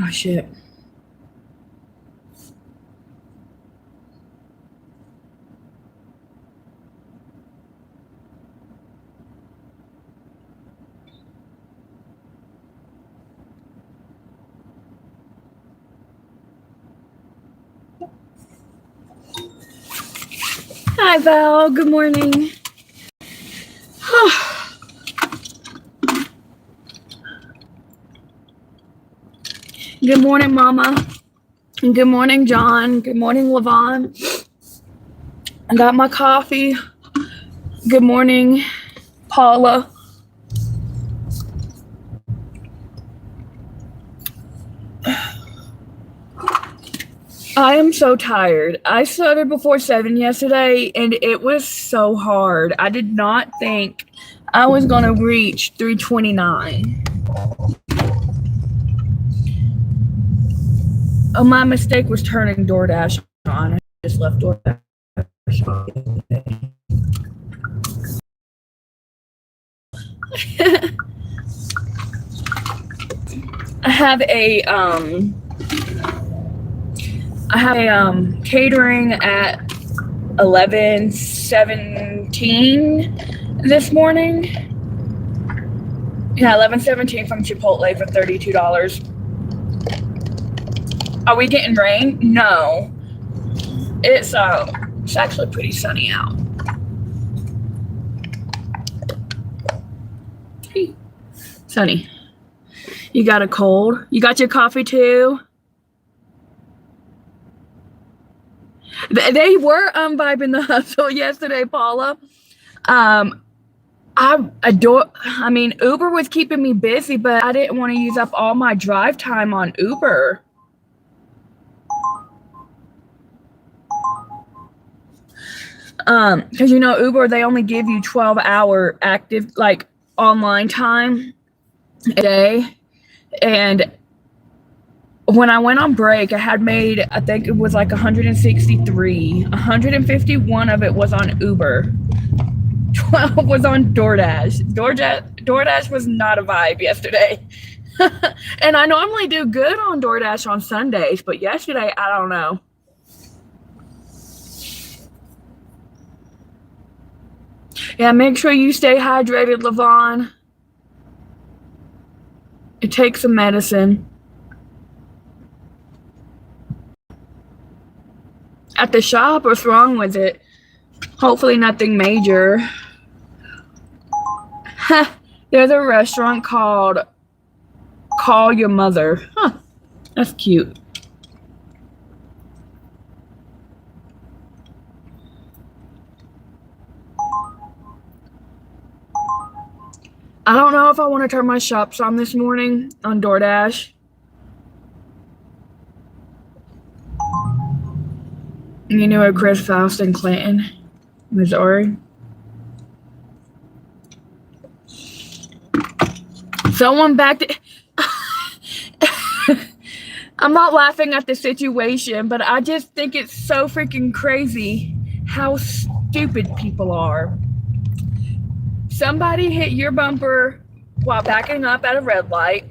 Oh, shit. Hi, Val. Good morning. Good morning, Mama. And good morning, John. Good morning, Levon. I got my coffee. Good morning, Paula. I am so tired. I started before 7 yesterday, and it was so hard. I did not think I was going to reach 329. Oh, my mistake was turning DoorDash on. I just left DoorDash on. I have a catering at 11:17 this morning. Yeah, 11:17 from Chipotle for $32. Are we getting rain? No. It's actually pretty sunny out. Hey, sunny. You got a cold? You got your coffee too? They were vibing the hustle yesterday, Paula. Uber was keeping me busy, but I didn't want to use up all my drive time on Uber. Because Uber, they only give you 12-hour active, like, online time a day. And when I went on break, I had made, I think it was like 163. 151 of it was on Uber. 12 was on DoorDash. DoorDash was not a vibe yesterday. And I normally do good on DoorDash on Sundays, but yesterday, I don't know. Yeah, make sure you stay hydrated, Levon. It takes some medicine. At the shop, what's wrong with it? Hopefully nothing major. There's a restaurant called Call Your Mother. Huh, that's cute. I don't know if I want to turn my shops on this morning on DoorDash. You knew a Chris Faust in Clinton, Missouri. Someone backed it. I'm not laughing at the situation, but I just think it's so freaking crazy how stupid people are. Somebody hit your bumper while backing up at a red light.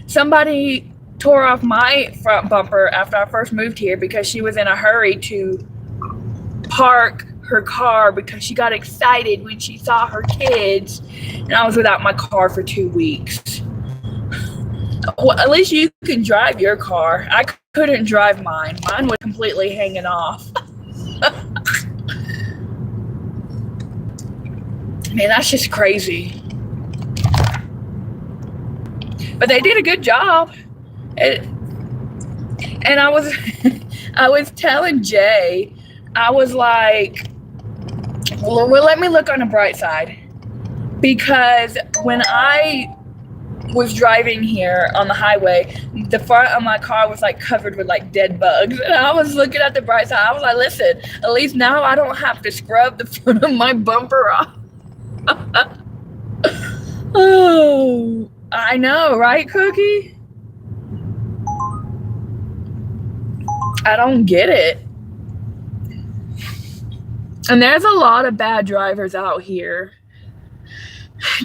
Somebody tore off my front bumper after I first moved here because she was in a hurry to park her car because she got excited when she saw her kids, and I was without my car for 2 weeks. Well, at least you can drive your car. I couldn't drive mine. Mine was completely hanging off. Man, that's just crazy. But they did a good job. And I was I was telling Jay, I was like, well, let me look on the bright side. Because when I was driving here on the highway, the front of my car was like covered with like dead bugs. And I was looking at the bright side. I was like, listen, at least now I don't have to scrub the front of my bumper off. Oh, I know, right, Cookie? I don't get it. And there's a lot of bad drivers out here.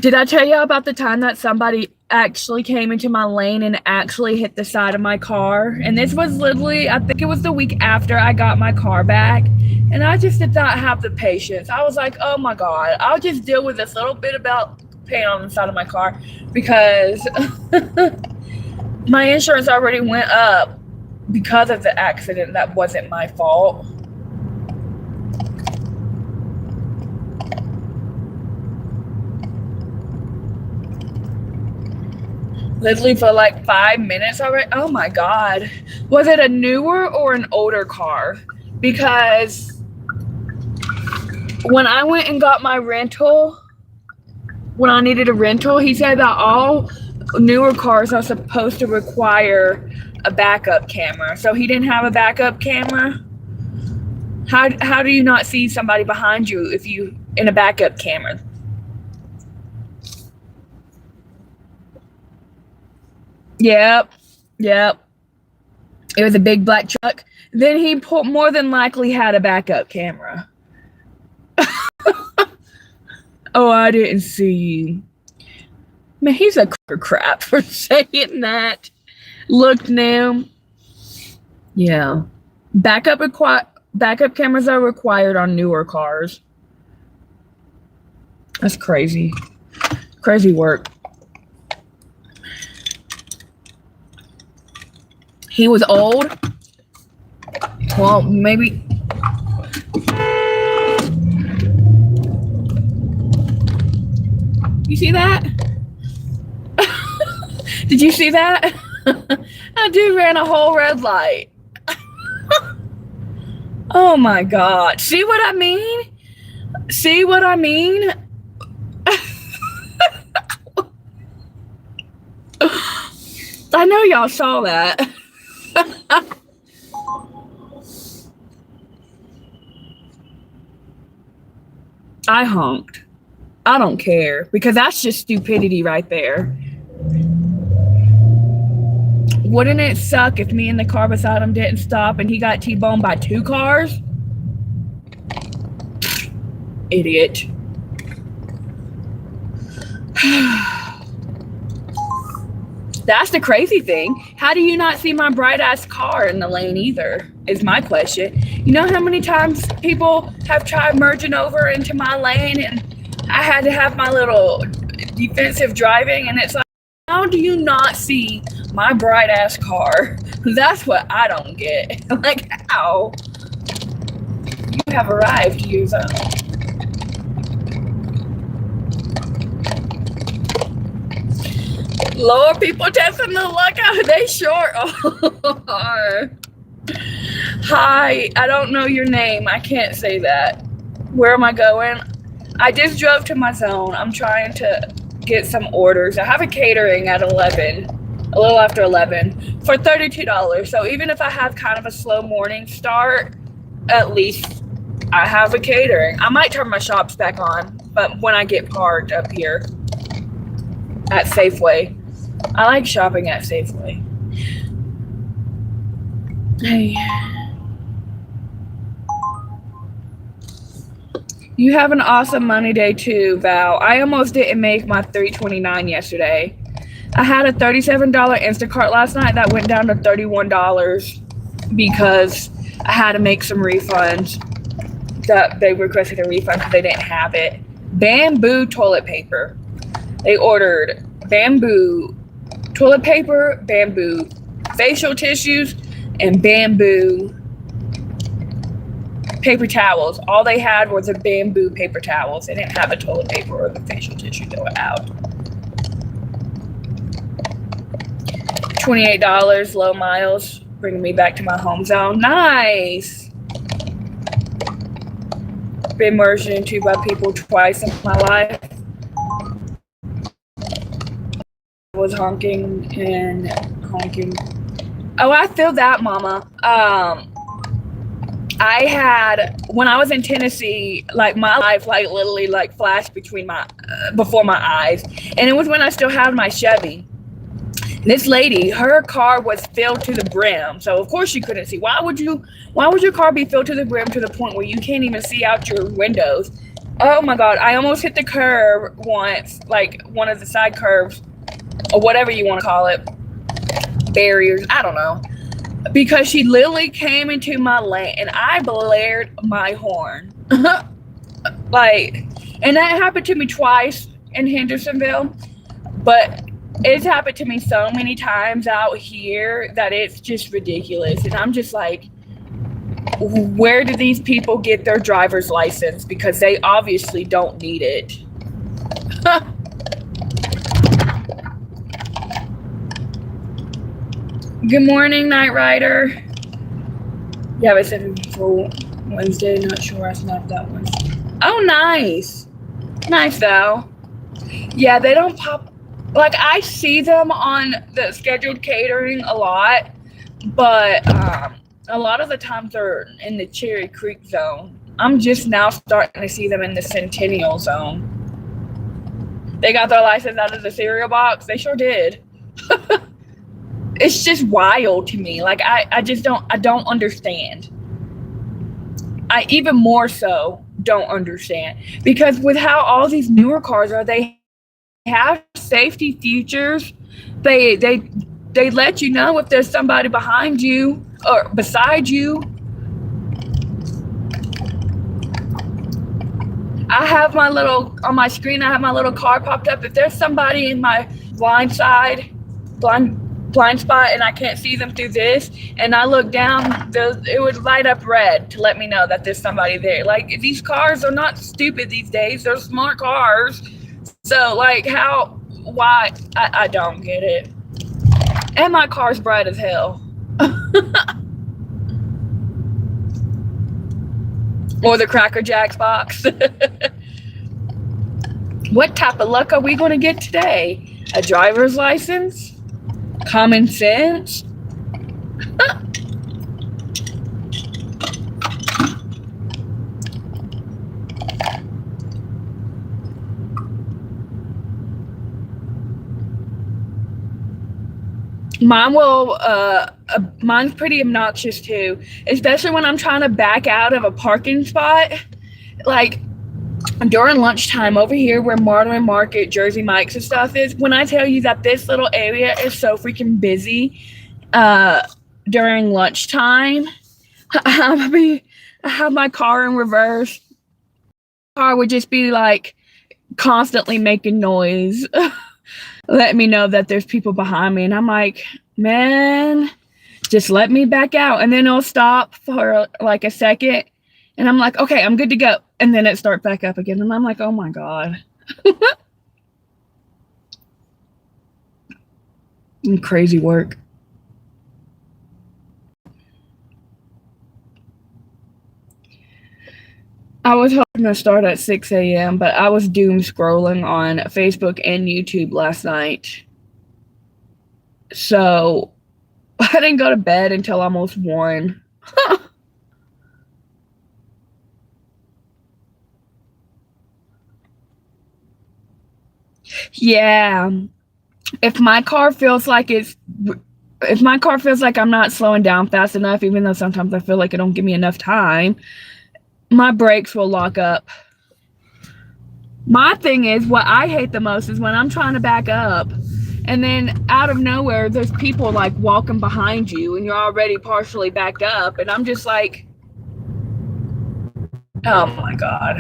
Did I tell you about the time that somebody actually came into my lane and actually hit the side of my car. And this was literally, I think it was the week after I got my car back. And I just did not have the patience. I was like, oh my God, I'll just deal with this little bit about paint on the side of my car because my insurance already went up because of the accident. That wasn't my fault. Literally for like 5 minutes already. Oh my God. Was it a newer or an older car? Because when I went and got my rental, when I needed a rental, he said that all newer cars are supposed to require a backup camera. So he didn't have a backup camera. How do you not see somebody behind you if you in a backup camera? Yep. It was a big black truck. Then he more than likely had a backup camera. Oh, I didn't see you. Man, he's a crap for saying that. Look now. Yeah. Backup cameras are required on newer cars. That's crazy. Crazy work. He was old. Well, maybe. You see that? Did you see that? That dude ran a whole red light. Oh my God. See what I mean? See what I mean? I know y'all saw that. I honked. I don't care because that's just stupidity right there. Wouldn't it suck if me and the car beside him didn't stop and he got T-boned by 2 cars? Idiot. That's the crazy thing. How do you not see my bright ass car in the lane either? Is my question. You know how many times people have tried merging over into my lane and I had to have my little defensive driving, and it's like, how do you not see my bright ass car? That's what I don't get. Like, how? You have arrived, user. Lord, people testing the luck out. They sure are. Hi, I don't know your name. I can't say that. Where am I going? I just drove to my zone. I'm trying to get some orders. I have a catering at 11, a little after 11, for $32. So even if I have kind of a slow morning start, at least I have a catering. I might turn my shops back on, but when I get parked up here at Safeway. I like shopping at Safeway. Hey. You have an awesome money day too, Val. I almost didn't make my $3.29 yesterday. I had a $37 Instacart last night that went down to $31 because I had to make some refunds. That they requested a refund because they didn't have it. Bamboo toilet paper. They ordered bamboo toilet paper, bamboo facial tissues, and bamboo paper towels. All they had was a bamboo paper towels. They didn't have a toilet paper or the facial tissue they were out. $28, low miles, bringing me back to my home zone. Nice. Been merged into by people twice in my life. Was honking and honking. Oh, I feel that, Mama. I had, when I was in Tennessee, like my life, like literally like flashed before my eyes. And it was when I still had my Chevy. This lady, her car was filled to the brim. So of course she couldn't see. Why would your car be filled to the brim to the point where you can't even see out your windows? Oh my God, I almost hit the curb once, like one of the side curves. or whatever you want to call it, barriers, I don't know, because she literally came into my lane and I blared my horn. Like, and that happened to me twice in Hendersonville, but it's happened to me so many times out here that it's just ridiculous. And I'm just like, where do these people get their driver's license? Because they obviously don't need it. Good morning, Night Rider. Yeah, I said for Wednesday. Not sure I snapped that one. Oh, nice. Nice, though. Yeah, they don't pop. Like, I see them on the scheduled catering a lot, but a lot of the times they're in the Cherry Creek zone. I'm just now starting to see them in the Centennial zone. They got their license out of the cereal box. They sure did. It's just wild to me. Like, I don't understand. I even more so don't understand, because with how all these newer cars are, they have safety features. They let you know if there's somebody behind you or beside you. I have my little, on my screen, I have my little car popped up. If there's somebody in my blind spot and I can't see them through this, and I look down, it would light up red to let me know that there's somebody there. Like, these cars are not stupid these days. They're smart cars. So, like, why? I don't get it. And my car's bright as hell. Or the Cracker Jacks box. What type of luck are we going to get today? A driver's license? Common sense? Mine's pretty obnoxious too, especially when I'm trying to back out of a parking spot. Like, during lunchtime over here where Marlin Market, Jersey Mike's and stuff is, when I tell you that this little area is so freaking busy during lunchtime, I have my car in reverse. Car would just be like constantly making noise. Let me know that there's people behind me, and I'm like, man, just let me back out. And then it'll stop for like a second, and I'm like, okay, I'm good to go. And then it starts back up again, and I'm like, oh my God. Crazy work. I was hoping to start at 6 a.m., but I was doom scrolling on Facebook and YouTube last night. So I didn't go to bed until almost 1. Yeah. If my car feels like I'm not slowing down fast enough, even though sometimes I feel like it don't give me enough time, my brakes will lock up. My thing is, what I hate the most is when I'm trying to back up, and then out of nowhere, there's people like walking behind you, and you're already partially backed up, and I'm just like, oh my God.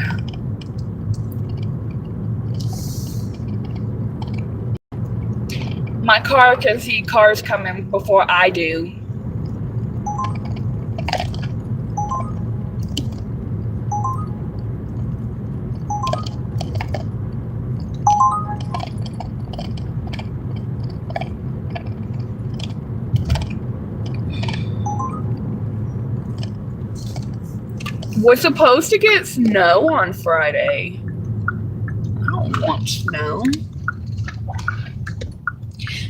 My car can see cars coming before I do. We're supposed to get snow on Friday. I don't want snow.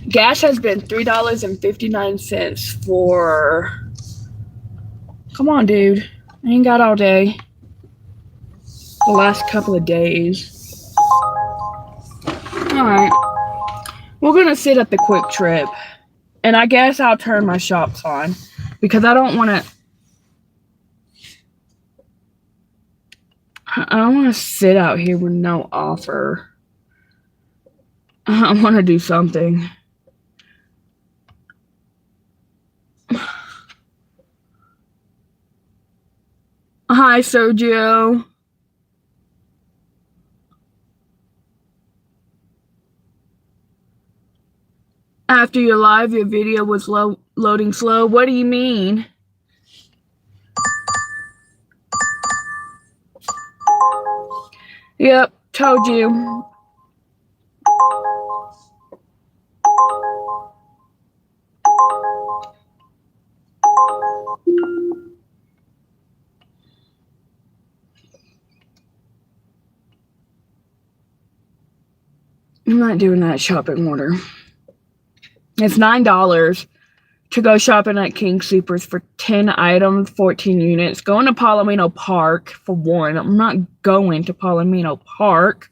Gas has been $3.59 for... Come on, dude. I ain't got all day. The last couple of days. Alright. We're gonna sit at the Quick Trip. And I guess I'll turn my shops on, because I don't want to sit out here with no offer. I want to do something. Hi, Sergio. After your live, your video was loading slow. What do you mean? Yep, told you. I'm not doing that shopping order. It's $9 to go shopping at King Soopers for 10 items, 14 units. Going to Palomino Park for one. I'm not going to Palomino Park.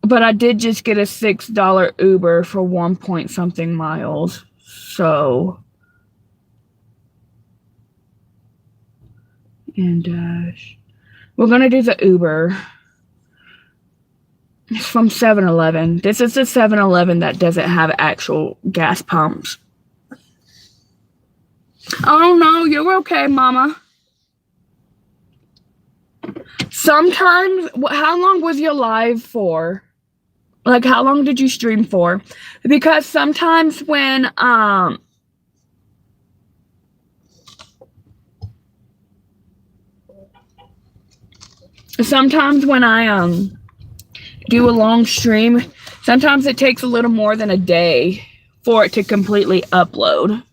But I did just get a $6 Uber for 1 point something miles. So. And we're going to do the Uber. It's from 7-Eleven. This is the 7-Eleven that doesn't have actual gas pumps. Oh, no, you're okay, Mama. Sometimes, how long was your live for? Like, how long did you stream for? Because sometimes when, I do a long stream, sometimes it takes a little more than a day for it to completely upload.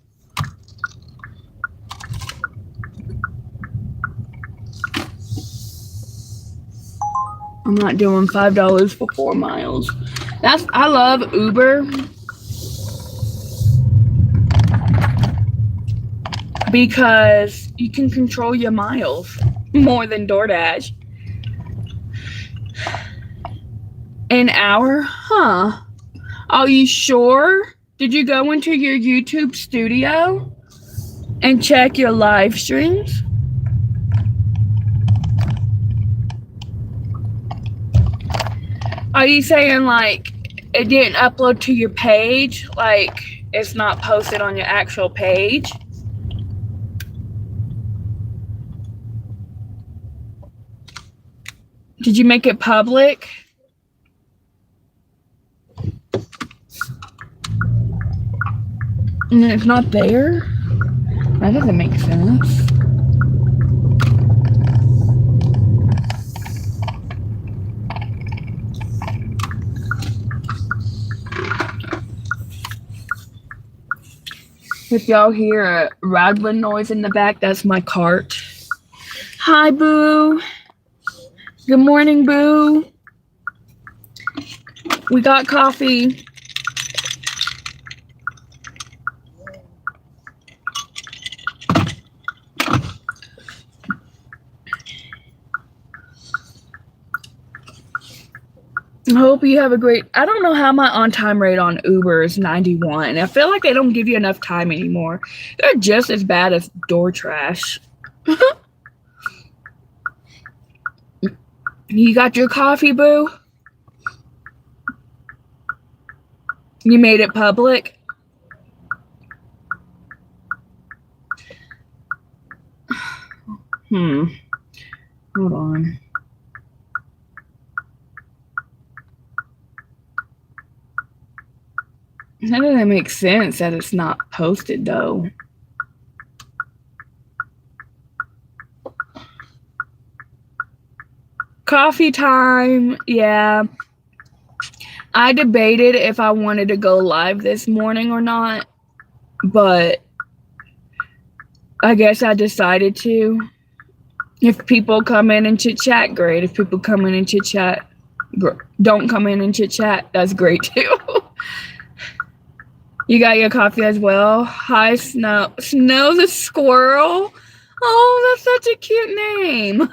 I'm not doing $5 for 4 miles. I love Uber because you can control your miles more than DoorDash. An hour? Huh. Are you sure? Did you go into your YouTube studio and check your live streams? Are you saying like it didn't upload to your page? Like it's not posted on your actual page? Did you make it public? And it's not there? That doesn't make sense. If y'all hear a rattling noise in the back, that's my cart. Hi, Boo. Good morning, Boo. We got coffee. I hope you have a great... I don't know how my on-time rate on Uber is 91. I feel like they don't give you enough time anymore. They're just as bad as DoorTrash. You got your coffee, Boo? You made it public? Hold on. That doesn't make sense that it's not posted, though. Coffee time, yeah. I debated if I wanted to go live this morning or not, but I guess I decided to. If people come in and chit-chat, great. If people come in and chit-chat, don't come in and chit-chat, that's great, too. You got your coffee as well? Hi, Snow. Snow the squirrel? Oh, that's such a cute name.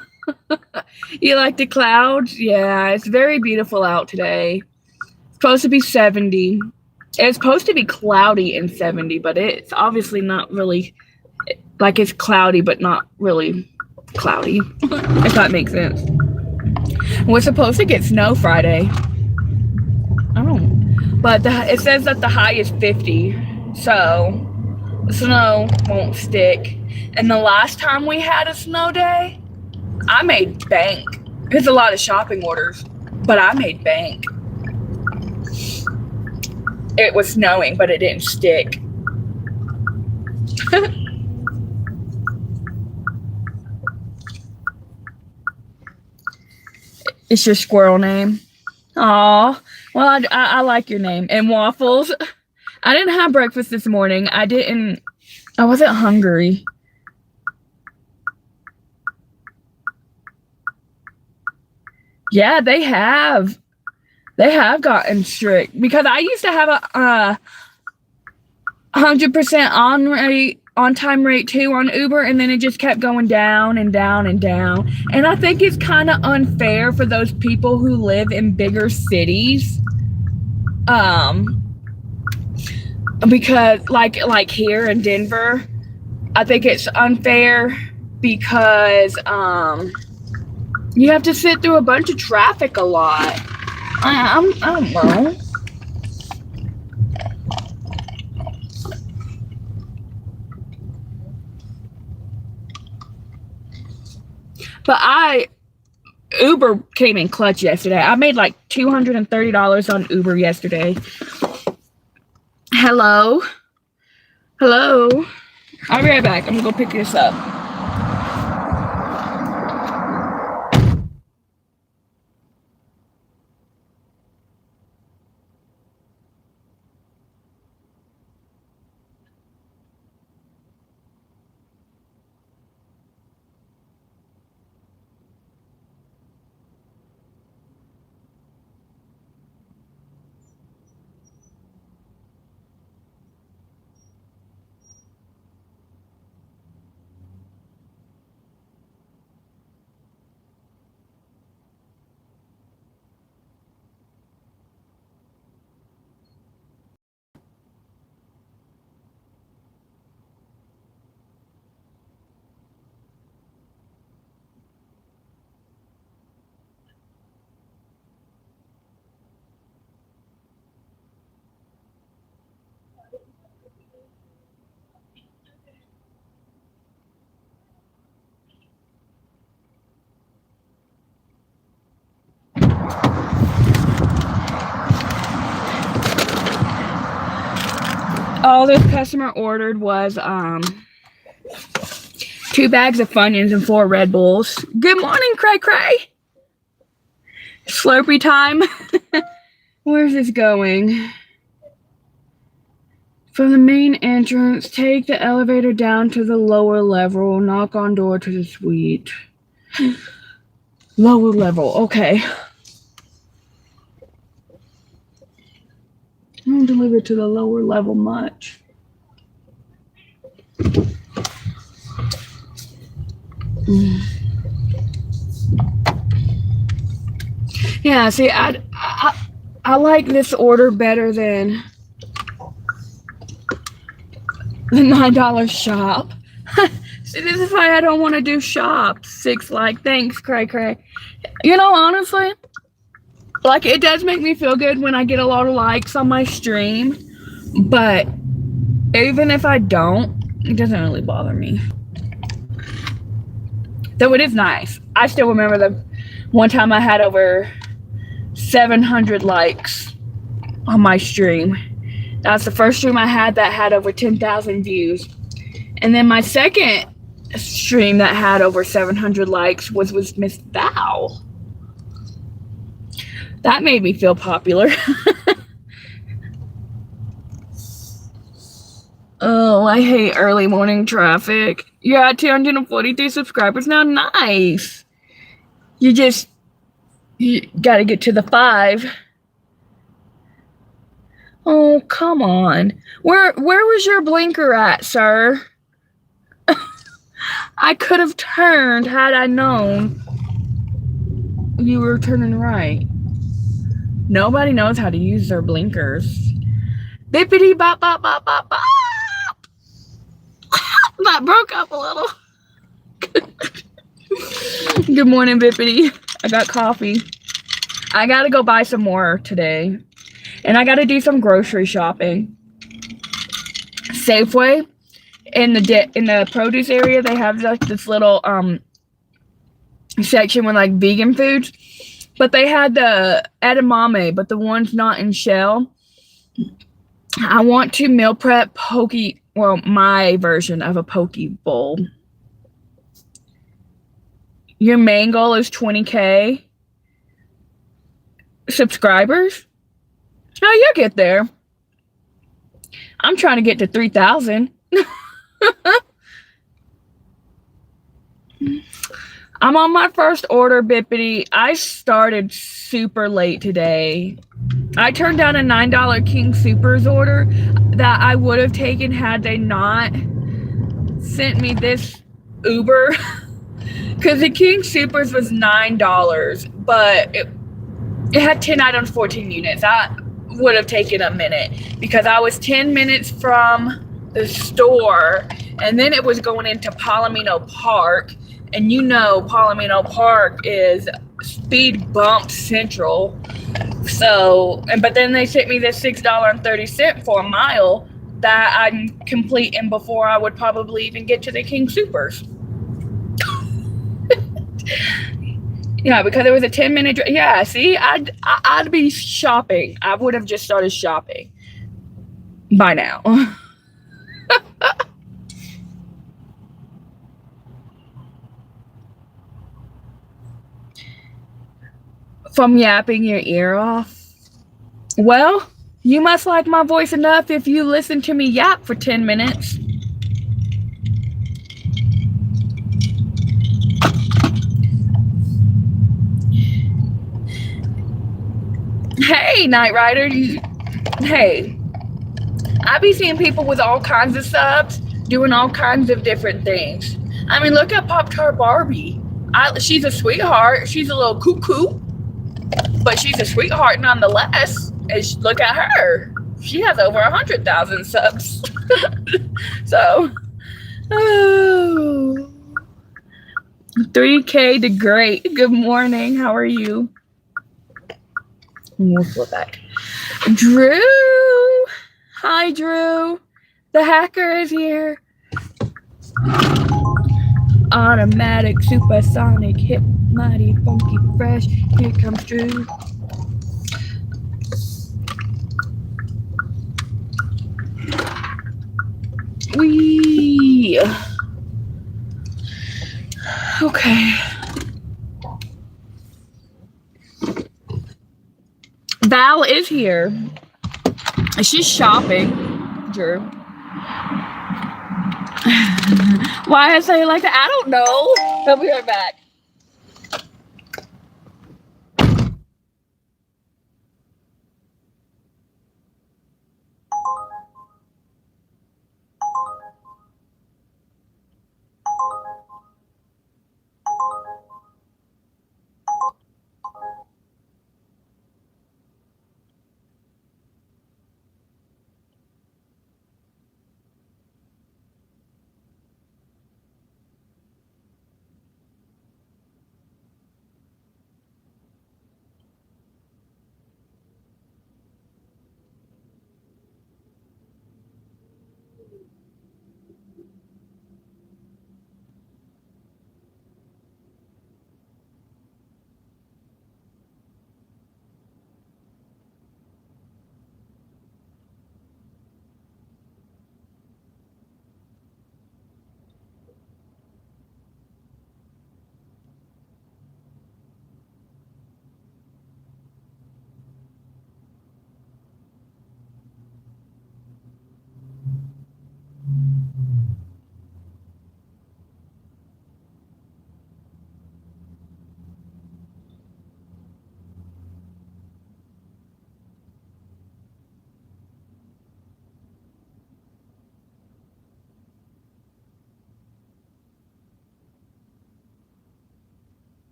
You like the clouds? Yeah, it's very beautiful out today. It's supposed to be 70. It's supposed to be cloudy and 70, but it's obviously not really, like it's cloudy, but not really cloudy, if that makes sense. We're supposed to get snow Friday. I don't. But it says that the high is 50. So the snow won't stick. And the last time we had a snow day, I made bank. It's a lot of shopping orders, but I made bank. It was snowing, but it didn't stick. It's your squirrel name. Aw, well, I like your name. And waffles. I didn't have breakfast this morning. I wasn't hungry. Yeah, they have. They have gotten strict because I used to have a 100% on time rate too on Uber, and then it just kept going down and down and down. And I think it's kind of unfair for those people who live in bigger cities, because like here in Denver, I think it's unfair because you have to sit through a bunch of traffic a lot. I don't know. But Uber came in clutch yesterday. I made like $230 on Uber yesterday. Hello? Hello? I'll be right back. I'm gonna go pick this up. All this customer ordered was 2 bags of Funyuns and 4 Red Bulls. Good morning, Cray Cray. Slurpee time. Where's this going? From the main entrance, take the elevator down to the lower level. Knock on door to the suite. Lower level. Okay. I don't deliver to the lower level much. Yeah, see, I like this order better than the $9 shop. See, this is why I don't want to do shops. 6 like, thanks, Cray Cray. You know, honestly, like, it does make me feel good when I get a lot of likes on my stream, but even if I don't, it doesn't really bother me. Though it is nice. I still remember the one time I had over 700 likes on my stream. That's the first stream I had that had over 10,000 views. And then my second stream that had over 700 likes was with Miss Val. That made me feel popular. Oh, I hate early morning traffic. You're at 243 subscribers now. Nice. You got to get to the 5. Oh, come on. Where was your blinker at, sir? I could have turned had I known you were turning right. Nobody knows how to use their blinkers. Bippity bop bop bop bop bop. That broke up a little. Good morning, Bippity. I got coffee. I gotta go buy some more today. And I gotta do some grocery shopping. Safeway in the produce area, they have like this little section with like vegan foods. But they had the edamame, but the ones not in shell. I want to meal prep my version of a poke bowl. Your main goal is 20K subscribers? Oh, you'll get there. I'm trying to get to 3,000. I'm on my first order, Bippity. I started super late today. I turned down a $9 King Soopers order that I would have taken had they not sent me this Uber. Because the King Soopers was $9, but it had 10 items, 14 units. I would have taken a minute because I was 10 minutes from the store, and then it was going into Palomino Park. And you know Palomino Park is speed bump central. So, but then they sent me this $6.30 for a mile that I'm completing before I would probably even get to the King Soopers. Yeah, because it was a 10-minute. Yeah, see, I'd be shopping. I would have just started shopping by now. From yapping your ear off. Well, you must like my voice enough if you listen to me yap for 10 minutes. Hey, Knight Rider. Hey, I be seeing people with all kinds of subs doing all kinds of different things. I mean, look at Pop-Tart Barbie. She's a sweetheart. She's a little cuckoo, but she's a sweetheart nonetheless. And look at her. She has over 100,000 subs. So, oh, 3K to great. Good morning. How are you? We'll flip back. Drew. Hi, Drew. The hacker is here. Automatic, supersonic, hip, mighty, funky, fresh. Here comes Drew. Wee. Okay. Val is here. She's shopping, Drew. Why I say it like that? I don't know. I'll be right back.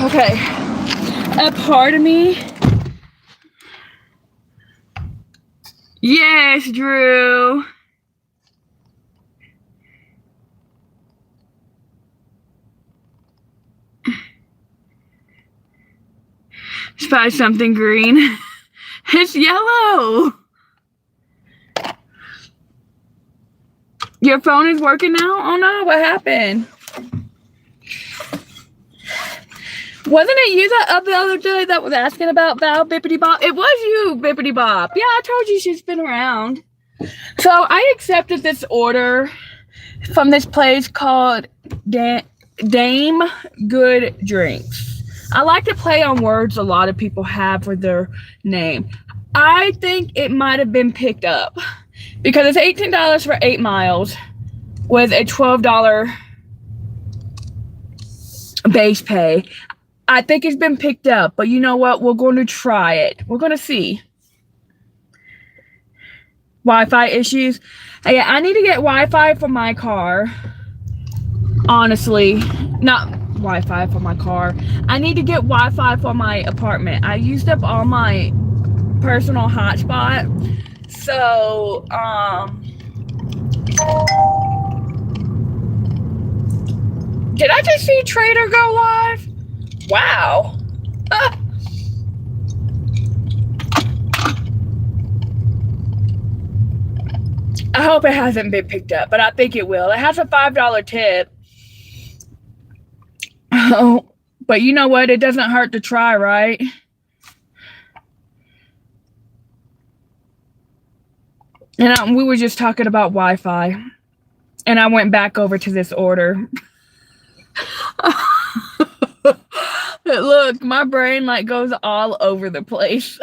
Okay. A part of me. Yes, Drew. Spy something green. It's yellow. Your phone is working now? Oh no, what happened? Wasn't it you that the other day that was asking about Val Bippity Bop? It was you, Bippity Bop. Yeah, I told you she's been around. So I accepted this order from this place called Dame Good Drinks. I like to play on words a lot of people have for their name. I think it might have been picked up because it's $18 for 8 miles with a $12 base pay. I think it's been picked up, but you know what? We're going to try it. We're going to see. Wi-Fi issues. Yeah, I need to get Wi-Fi for my car. Honestly, not Wi-Fi for my car. I need to get Wi-Fi for my apartment. I used up all my personal hotspot. So, did I just see Trader go live? Wow. I hope it hasn't been picked up, but I think it will. It has a $5 tip. Oh, but you know what? It doesn't hurt to try, right? And we were just talking about Wi-Fi. And I went back over to this order. Look, my brain like goes all over the place.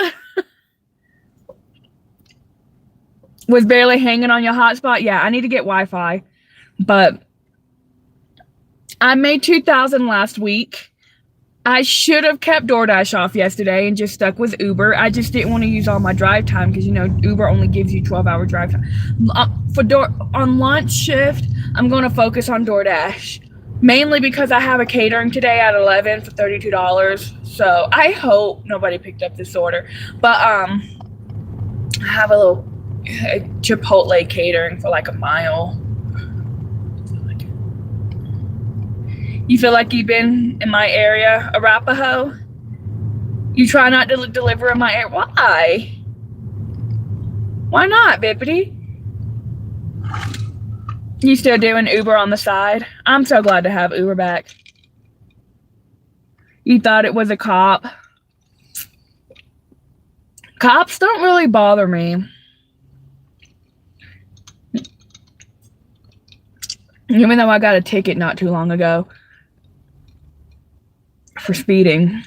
Was barely hanging on your hotspot. Yeah, I need to get Wi-Fi. But I made $2,000 last week. I should have kept DoorDash off yesterday and just stuck with Uber. I just didn't want to use all my drive time because, you know, Uber only gives you 12-hour drive time. On lunch shift, I'm going to focus on DoorDash. Mainly because I have a catering today at 11 for $32. So I hope nobody picked up this order. But I have a little Chipotle catering for like a mile. You feel like you've been in my area, Arapahoe? You try not to deliver in my area. Why? Why not, Bippity? You still doing Uber on the side? I'm so glad to have Uber back. You thought it was a cop? Cops don't really bother me. Even though I got a ticket not too long ago for speeding.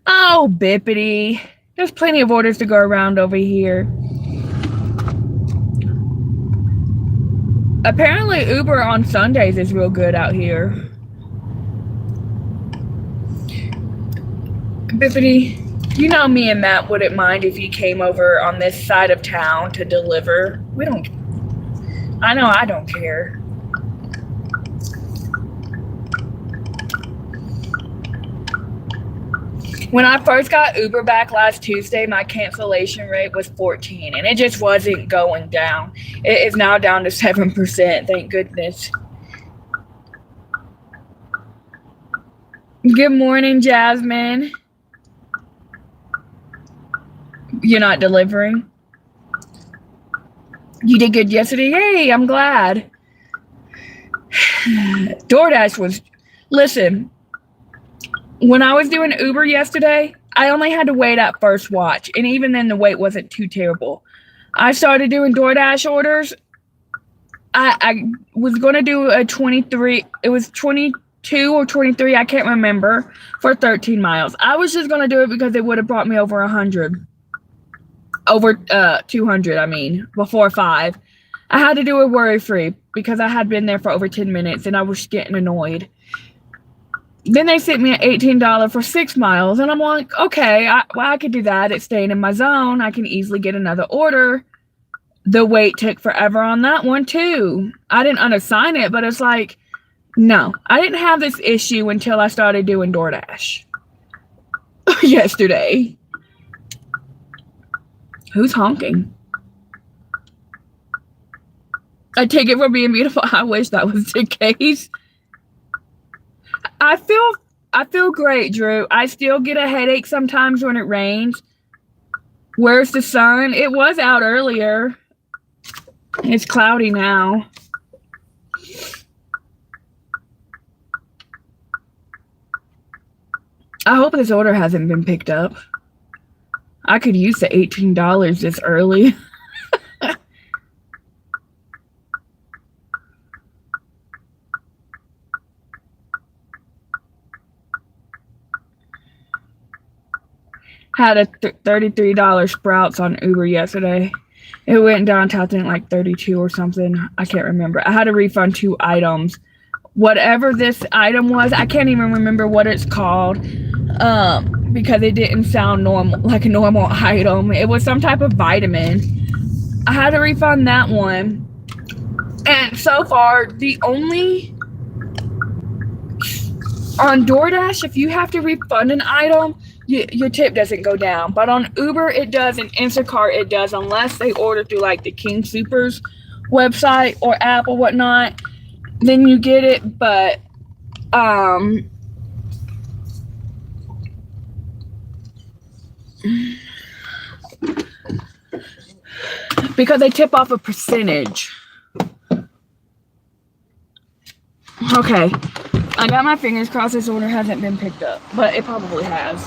Oh, Bippity. There's plenty of orders to go around over here. Apparently Uber on Sundays is real good out here. Bippity, you know me and Matt wouldn't mind if you came over on this side of town to deliver. I know I don't care. When I first got Uber back last Tuesday, my cancellation rate was 14, and it just wasn't going down. It is now down to 7%, thank goodness. Good morning, Jasmine. You're not delivering? You did good yesterday? Yay, I'm glad. DoorDash was... Listen... When I was doing Uber yesterday, I only had to wait at first watch. And even then, the wait wasn't too terrible. I started doing DoorDash orders. I was going to do a 23. It was 22 or 23. I can't remember. For 13 miles. I was just going to do it because it would have brought me over 100. Over 200, I mean. Before 5. I had to do it worry-free. Because I had been there for over 10 minutes. And I was getting annoyed. Then they sent me an $18 for 6 miles. And I'm like, okay, I could do that. It's staying in my zone. I can easily get another order. The wait took forever on that one, too. I didn't unassign it, but it's like, No, I didn't have this issue until I started doing DoorDash yesterday. Who's honking? I take it for being beautiful. I wish that was the case. I feel great, Drew. I still get a headache sometimes when it rains. Where's the sun? It was out earlier. It's cloudy now. I hope this order hasn't been picked up. I could use the $18 this early. Had a $33 Sprouts on Uber yesterday. It went down to I think like 32 or something. I can't remember. I had to refund 2 items. Whatever this item was, I can't even remember what it's called. Because it didn't sound normal, like a normal item. It was some type of vitamin. I had to refund that one. And so far, the only on DoorDash, if you have to refund an item, your tip doesn't go down. But on Uber, it does, and Instacart, it does, unless they order through like the King Soopers website or app or whatnot. Then you get it, but because they tip off a percentage. Okay, I got my fingers crossed this order hasn't been picked up, but it probably has.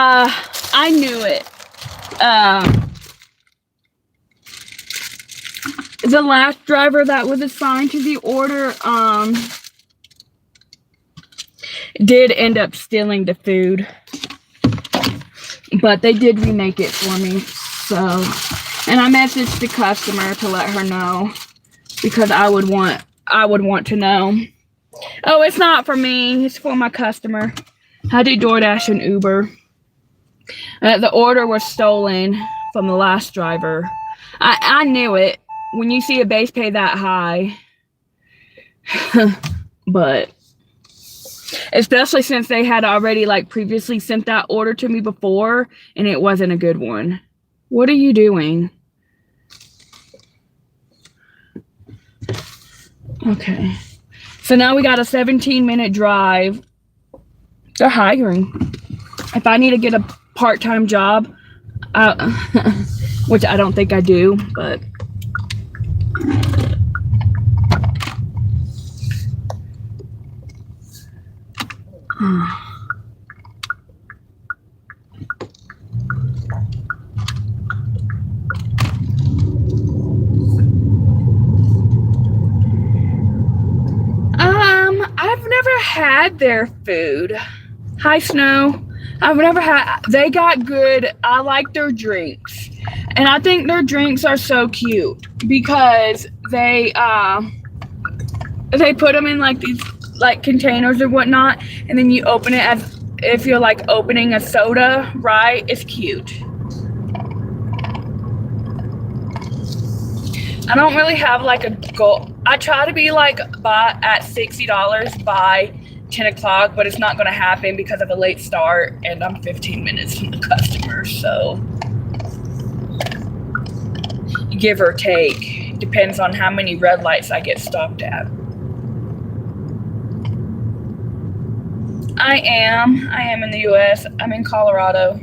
I knew it. The last driver that was assigned to the order, did end up stealing the food. But they did remake it for me. So, and I messaged the customer to let her know, because I would want to know. Oh, it's not for me. It's for my customer. I do DoorDash and Uber. The order was stolen from the last driver. I knew it. When you see a base pay that high. But especially since they had already like previously sent that order to me before, and it wasn't a good one. What are you doing? Okay. So now we got a 17-minute drive. They're hiring. If I need to get a part-time job, which I don't think I do, but I've never had their food. Hi, Snow. I've never had. They got good. I like their drinks, and I think their drinks are so cute because they put them in like these like containers or whatnot, and then you open it as if you're like opening a soda, right? It's cute. I don't really have like a goal. I try to be like at $60 by 10 o'clock, but it's not going to happen because of a late start, and I'm 15 minutes from the customer, so give or take. Depends on how many red lights I get stopped at. I am in the US. I'm in Colorado.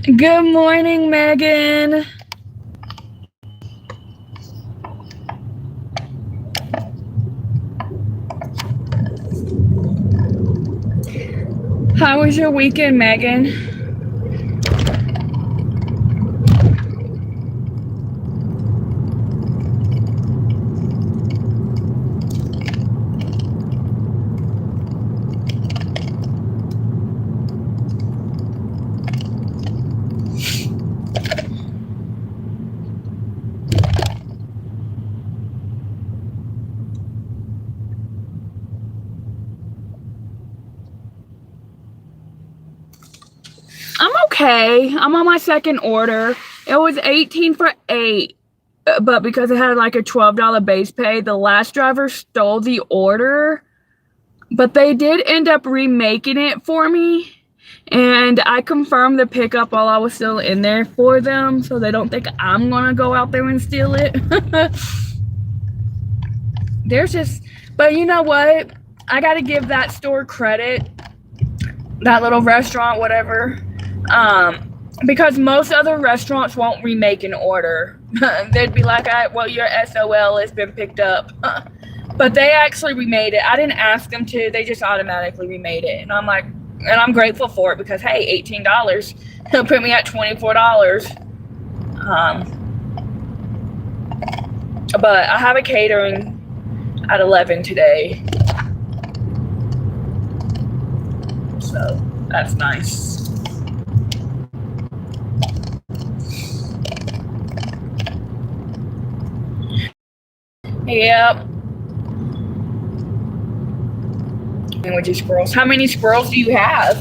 Good morning, Megan. How was your weekend, Megan? I'm okay. I'm on my second order. It was 18 for 8, but because it had like a $12 base pay, the last driver stole the order, but they did end up remaking it for me, and I confirmed the pickup while I was still in there for them, so they don't think I'm gonna go out there and steal it. But you know what? I gotta give that store credit, that little restaurant, whatever. Because most other restaurants won't remake an order. They'd be like, well, your SOL has been picked up. But they actually remade it. I didn't ask them to. They just automatically remade it. And I'm like, and I'm grateful for it because, hey, $18. He'll put me at $24. But I have a catering at 11 today. So that's nice. Yep. With your squirrels. How many squirrels do you have?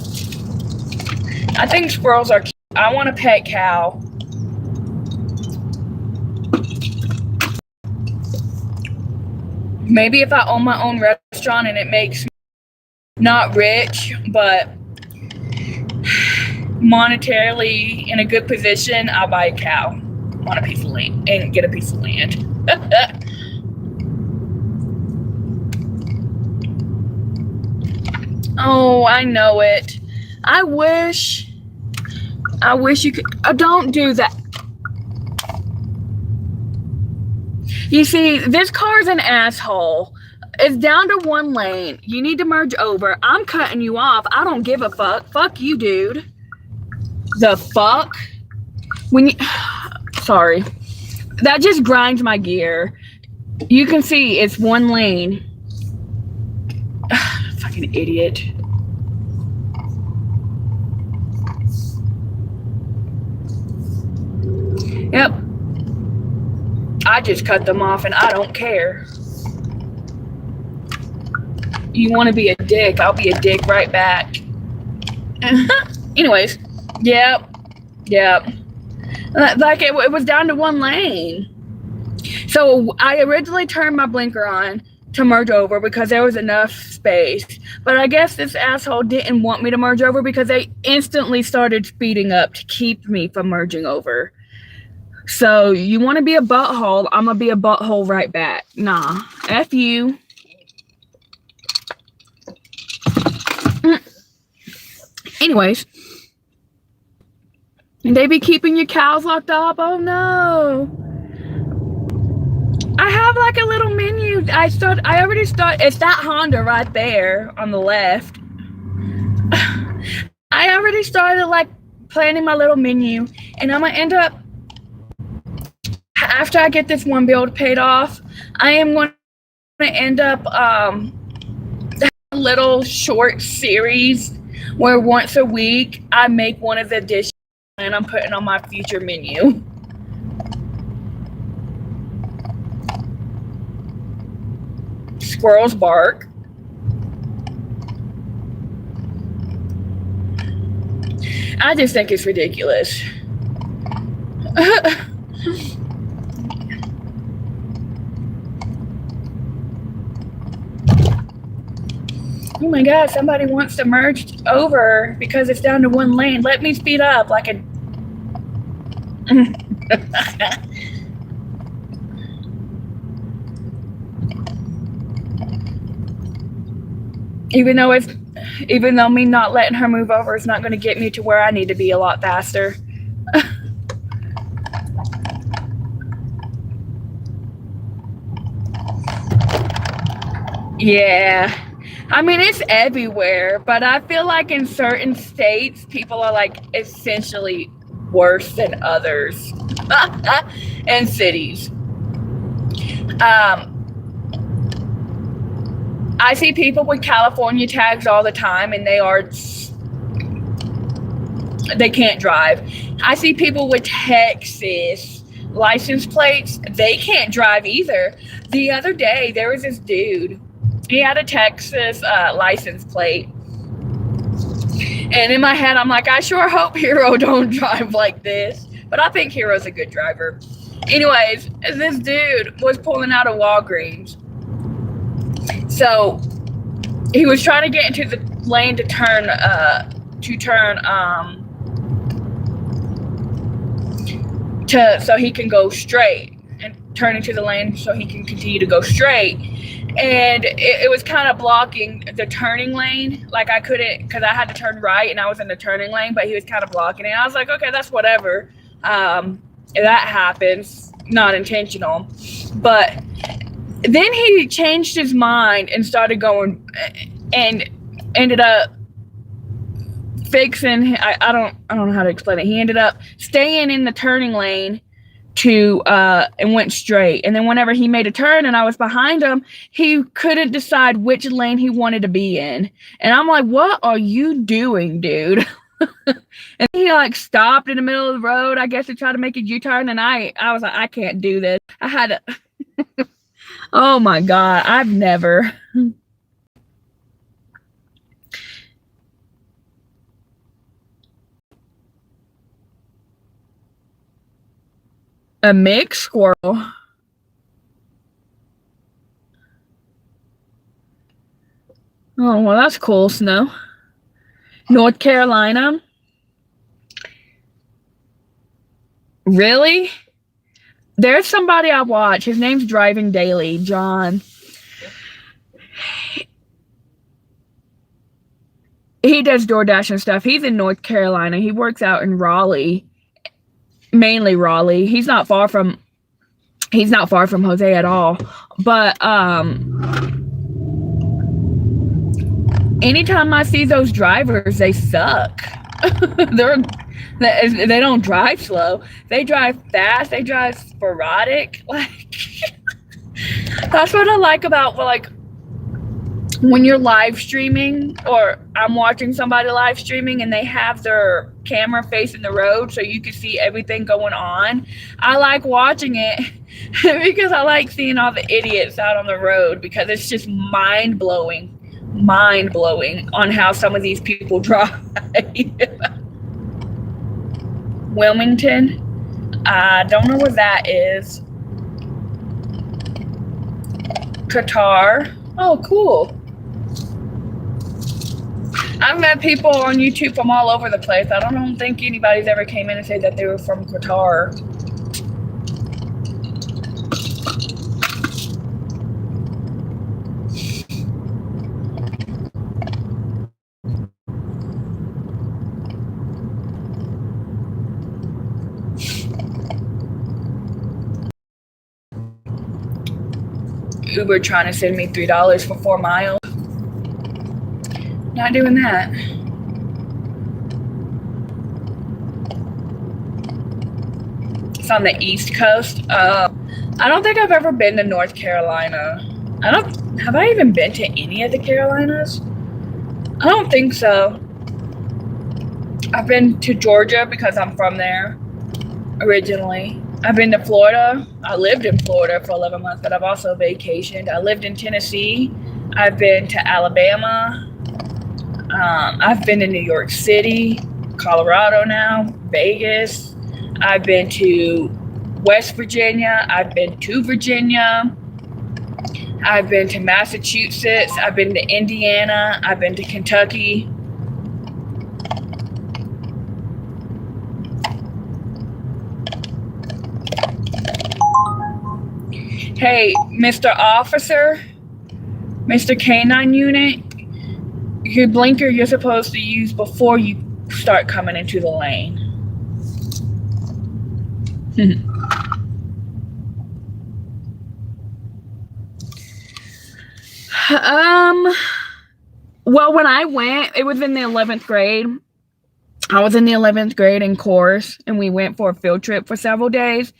I think squirrels are cute. I want a pet cow. Maybe if I own my own restaurant and it makes me not rich, but monetarily in a good position, I'll buy a cow on a piece of land and get a piece of land. Oh, I know it. I wish you could. Oh, don't do that. You see, this car's an asshole. It's down to one lane. You need to merge over. I'm cutting you off. I don't give a fuck. Fuck you, dude. The fuck? When you... Sorry. That just grinds my gear. You can see it's one lane. Fucking idiot. Yep. I just cut them off and I don't care. You want to be a dick, I'll be a dick right back. Anyways, yep. Like it was down to one lane. So I originally turned my blinker on to merge over because there was enough space. But I guess this asshole didn't want me to merge over because they instantly started speeding up to keep me from merging over. So you want to be a butthole, I'm going to be a butthole right back. Nah, F you. Anyways, they be keeping your cows locked up. Oh no. I have like a little menu. I already started. It's that Honda right there on the left. I already started like planning my little menu, and I'm gonna end up, after I get this one build paid off, I am going to end up a little short series where once a week I make one of the dishes and I'm putting on my future menu. Squirrels bark. I just think it's ridiculous. Oh my god, somebody wants to merge over because it's down to one lane. Let me speed up like a... Even though me not letting her move over is not going to get me to where I need to be a lot faster. Yeah. I mean, it's everywhere, but I feel like in certain states, people are like essentially worse than others. And cities. I see people with California tags all the time and they can't drive. I see people with Texas license plates, they can't drive either. The other day, there was this dude. He had a Texas license plate. And in my head, I'm like, I sure hope Hero don't drive like this. But I think Hero's a good driver. Anyways, this dude was pulling out of Walgreens. So he was trying to get into the lane to turn so he can go straight, and turn into the lane so he can continue to go straight. And it was kind of blocking the turning lane. Like I couldn't, because I had to turn right and I was in the turning lane, but he was kind of blocking it. I was like, okay, that's whatever. That happens, not intentional. But then he changed his mind and started going and ended up fixing, I don't know how to explain it. He ended up staying in the turning lane and went straight. And then whenever he made a turn and I was behind him, he couldn't decide which lane he wanted to be in. And I'm like, what are you doing, dude? And he like stopped in the middle of the road, I guess, to try to make a U-turn. And I was like, I can't do this. I had to... Oh my God, I've never... A mixed squirrel. Oh, well, that's cool, Snow. North Carolina. Really? There's somebody I watch. His name's Driving Daily, John. He does DoorDash and stuff. He's in North Carolina. He works out in Raleigh. Mainly Raleigh. He's not far from Jose at all. But anytime I see those drivers, they suck. They're they don't drive slow. They drive fast. They drive sporadic. Like that's what I like about like when you're live streaming or I'm watching somebody live streaming and they have their camera facing the road so you can see everything going on. I like watching it because I like seeing all the idiots out on the road because it's just mind-blowing on how some of these people drive. Wilmington, I don't know what that is. Qatar, oh cool. I've met people on YouTube from all over the place. I don't think anybody's ever came in and said that they were from Qatar. Uber trying to send me $3 for 4 miles. Not doing that. It's on the East Coast. I don't think I've ever been to North Carolina. Have I even been to any of the Carolinas? I don't think so. I've been to Georgia because I'm from there originally. I've been to Florida. I lived in Florida for 11 months, but I've also vacationed. I lived in Tennessee. I've been to Alabama. I've been to New York City, Colorado now, Vegas. I've been to West Virginia. I've been to Virginia. I've been to Massachusetts. I've been to Indiana. I've been to Kentucky. Hey, Mr. Officer, Mr. Canine Unit, your blinker you're supposed to use before you start coming into the lane. Well, when I went, it was in the 11th grade. I was in the 11th grade in chorus, and we went for a field trip for several days.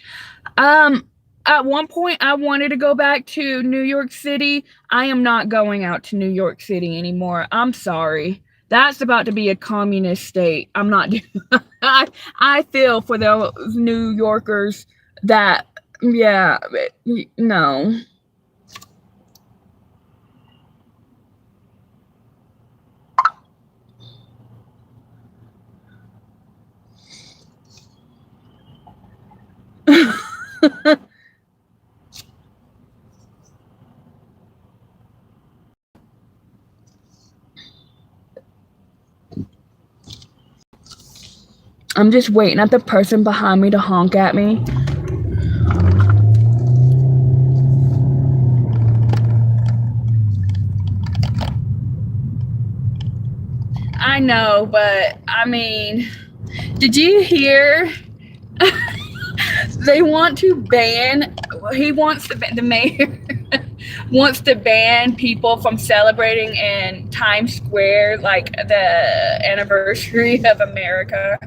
At one point, I wanted to go back to New York City. I am not going out to New York City anymore. I'm sorry. That's about to be a communist state. I'm not doing I feel for those New Yorkers that, yeah, no. I'm just waiting at the person behind me to honk at me. I know, but I mean, did you hear? They want to ban, the mayor wants to ban people from celebrating in Times Square, like the anniversary of America.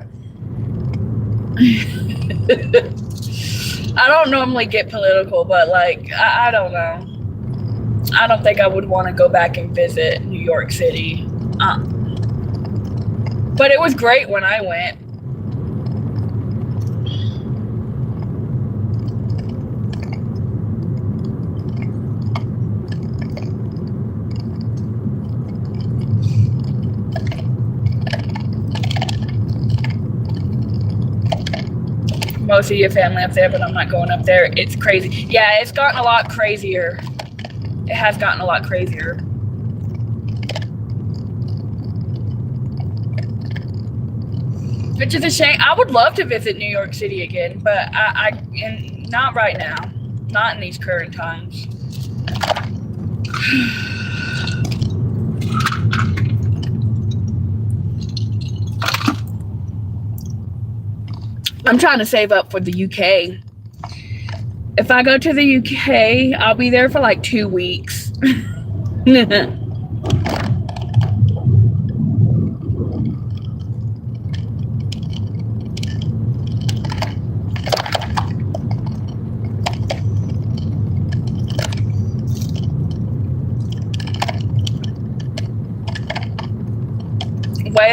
I don't normally get political, but like, I don't know. I don't think I would want to go back and visit New York City. But it was great when I went. Most of your family up there, but I'm not going up there. It's crazy. Yeah, it's gotten a lot crazier. It has gotten a lot crazier. Which is a shame. I would love to visit New York City again, but not right now. Not in these current times. I'm trying to save up for the UK. If I go to the UK, I'll be there for like 2 weeks.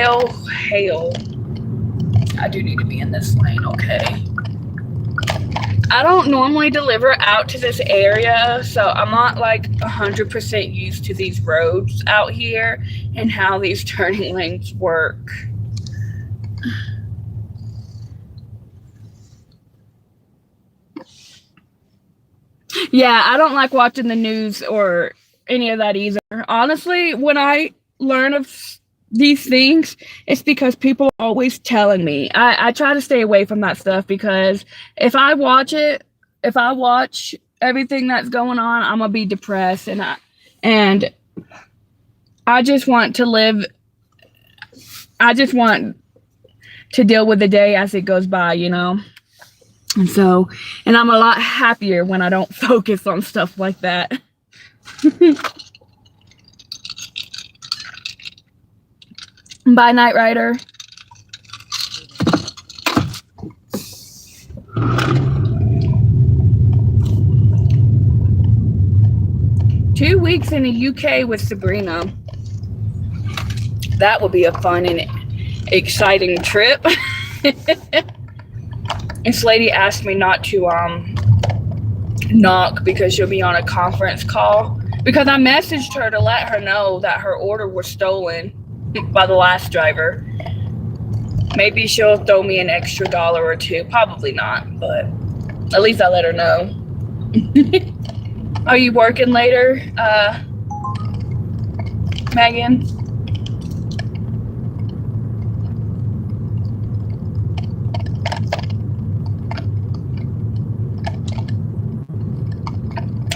hail, hail. I do need to be in this lane, okay. I don't normally deliver out to this area, so I'm not like 100% used to these roads out here and how these turning lanes work. Yeah, I don't like watching the news or any of that either. Honestly, when I learn of these things, it's because people are always telling me. I try to stay away from that stuff because if I watch it, if I watch everything that's going on, I'm gonna be depressed, and I just want to live. I just want to deal with the day as it goes by, you know. And so, and I'm a lot happier when I don't focus on stuff like that. Bye, Night Rider. Two weeks in the UK with Sabrina. That would be a fun and exciting trip. This lady asked me not to knock because she'll be on a conference call. Because I messaged her to let her know that her order was stolen by the last driver. Maybe she'll throw me an extra $1 or $2. Probably not, but at least I let her know. Are you working later, Megan?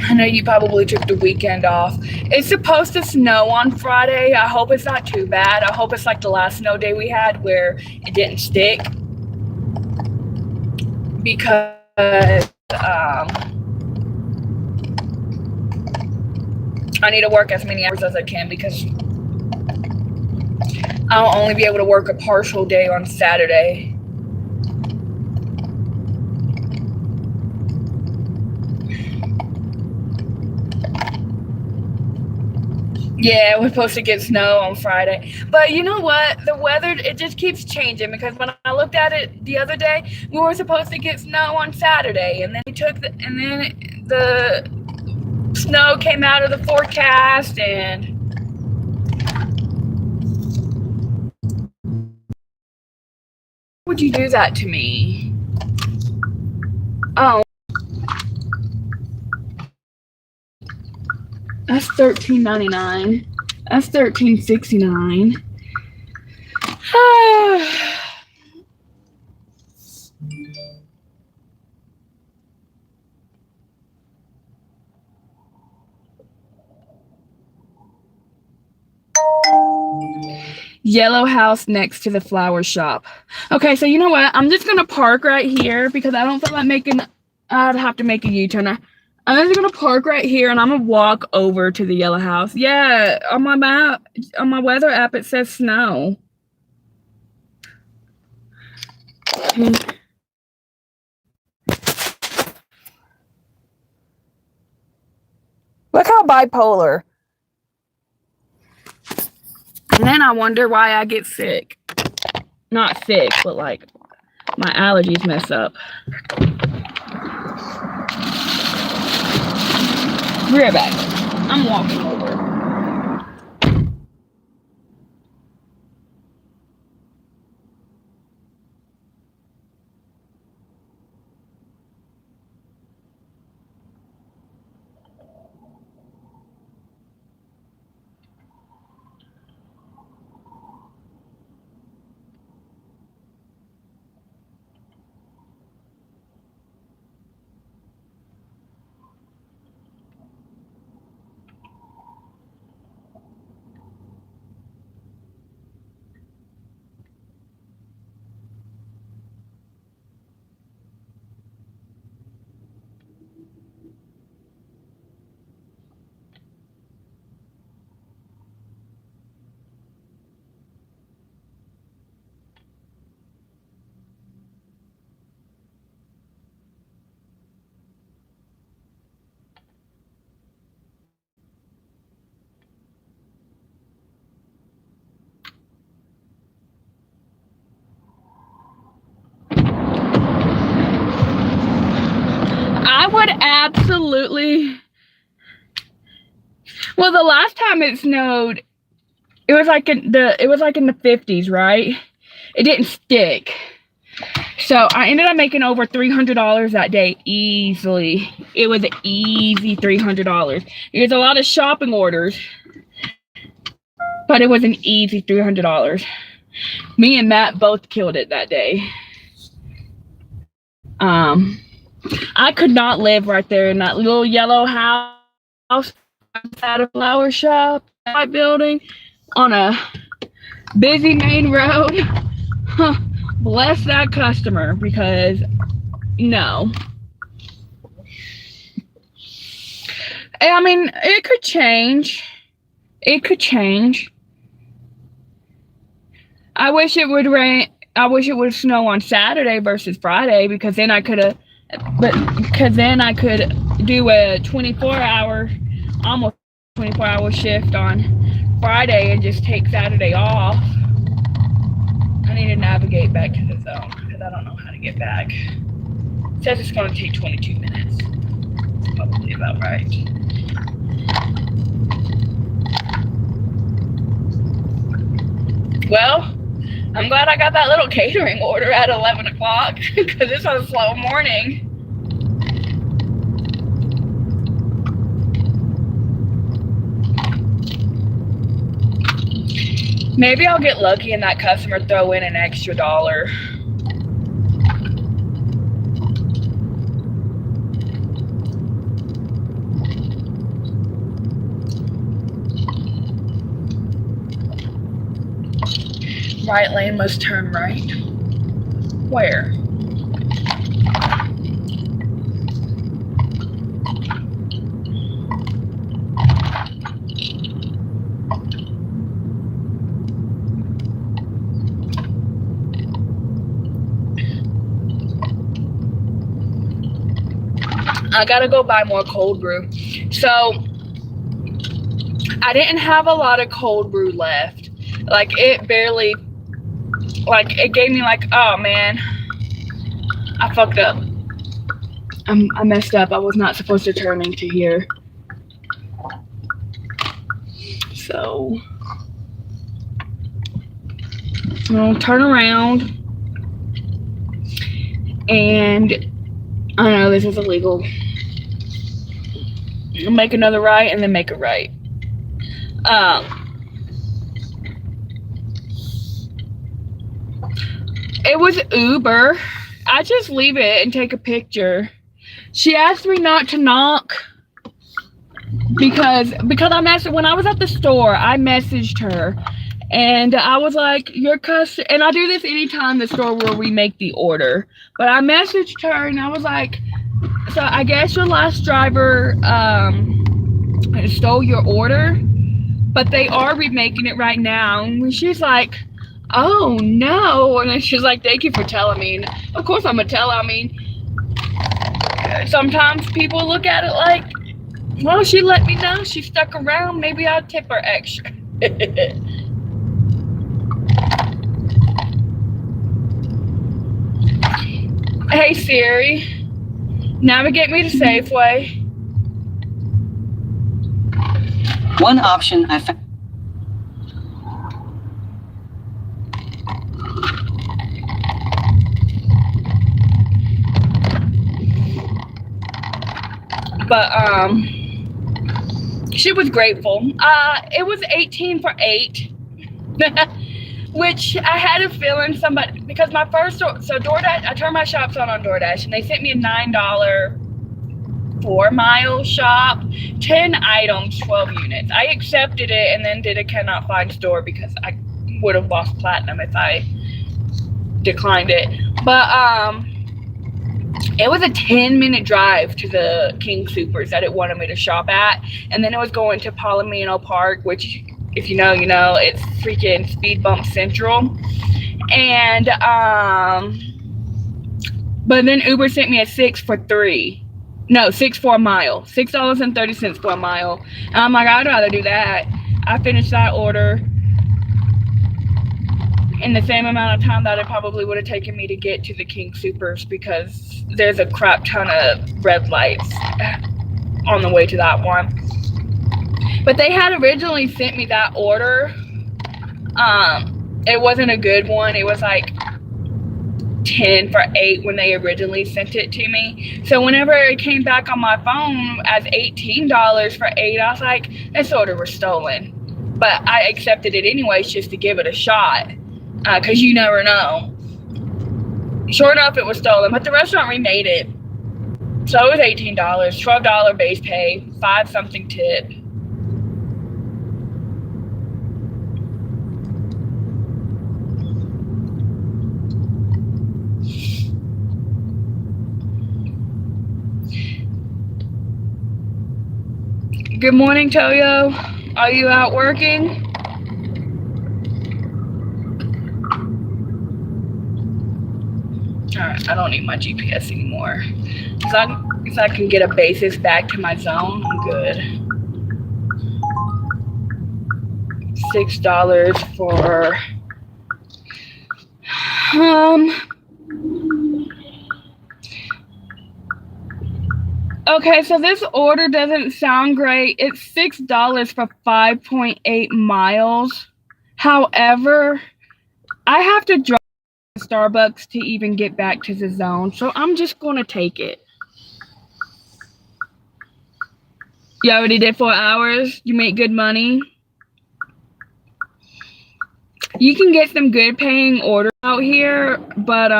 I know you probably took the weekend off. It's supposed to snow on Friday. I hope it's not too bad. I hope it's like the last snow day we had where it didn't stick. Because I need to work as many hours as I can because I'll only be able to work a partial day on Saturday. Yeah, we're supposed to get snow on Friday. But you know what? The weather, it just keeps changing because when I looked at it the other day, we were supposed to get snow on Saturday, and then the snow came out of the forecast, and would you do that to me? Oh, that's $13.99. That's $13.69. Yellow house next to the flower shop. Okay, so you know what? I'm just gonna park right here because I don't feel like making. I'd have to make a U-turn. I'm just gonna park right here and I'm gonna walk over to the yellow house. Yeah, on my map, on my weather app, it says snow. Look how bipolar. And then I wonder why I get sick. Not sick, but like my allergies mess up. Be right back. I'm walking over. absolutely. Well, the last time it snowed, it was like in the 50s, right? It didn't stick. So I ended up making over $300 that day easily. It was an easy $300. It was a lot of shopping orders, but it was an easy $300. Me and Matt both killed it that day. I could not live right there in that little yellow house at a flower shop building on a busy main road. Bless that customer, because no. I mean, it could change. It could change. I wish it would rain. I wish it would snow on Saturday versus Friday, because then I could do a 24-hour, almost 24-hour shift on Friday and just take Saturday off. I need to navigate back to the zone because I don't know how to get back. It says it's going to take 22 minutes. That's probably about right. Well, I'm glad I got that little catering order at 11 o'clock because it's a slow morning. Maybe I'll get lucky and that customer throw in an extra $1. Right lane must turn right. Where? I gotta go buy more cold brew. So I didn't have a lot of cold brew left. Like it barely, like it gave me like, oh man, I fucked up. I messed up. I was not supposed to turn into here. So I'll turn around, and I know this is illegal. Make another right and then make a right. It was Uber. I just leave it and take a picture. She asked me not to knock because I messaged when I was at the store. I messaged her and I was like, "Your customer," and I do this anytime the store where we make the order. But I messaged her and I was like, "So I guess your last driver stole your order, but they are remaking it right now." And she's like, "Oh no!" And then she's like, "Thank you for telling me." And of course I'm gonna tell. I mean, sometimes people look at it like, well, she let me know, she stuck around, maybe I'll tip her extra. Hey Siri, navigate me to Safeway. One option I found. But she was grateful. It was 18 for 8, which I had a feeling somebody, because my first, so DoorDash, I turned my shops on DoorDash and they sent me a $9 4-mile shop, 10 items, 12 units. I accepted it and then did a cannot find store because I would have lost platinum if I declined it. But it was a 10-minute drive to the King Soopers that it wanted me to shop at, and then it was going to Palomino Park, which, if you know, you know, it's freaking speed bump central. And but then Uber sent me a 6 for a mile, $6.30 for a mile. And I'm like, I'd rather do that. I finished that order in the same amount of time that it probably would have taken me to get to the King Soopers, because there's a crap ton of red lights on the way to that one. But they had originally sent me that order. It wasn't a good one. It was like 10 for 8 when they originally sent it to me. So whenever it came back on my phone as $18 for 8, I was like, this order was stolen. But I accepted it anyways just to give it a shot, because you never know. Sure enough, it was stolen, but the restaurant remade it. So it was $18, $12 base pay, 5 something tip. Good morning, Toyo. Are you out working? Alright, I don't need my GPS anymore. As long as I can get a basis back to my zone, I'm good. $6 for okay, so this order doesn't sound great. It's $6 for 5.8 miles. However, I have to drive to Starbucks to even get back to the zone, so I'm just gonna take it. You already did 4 hours? You make good money? You can get some good paying orders out here, but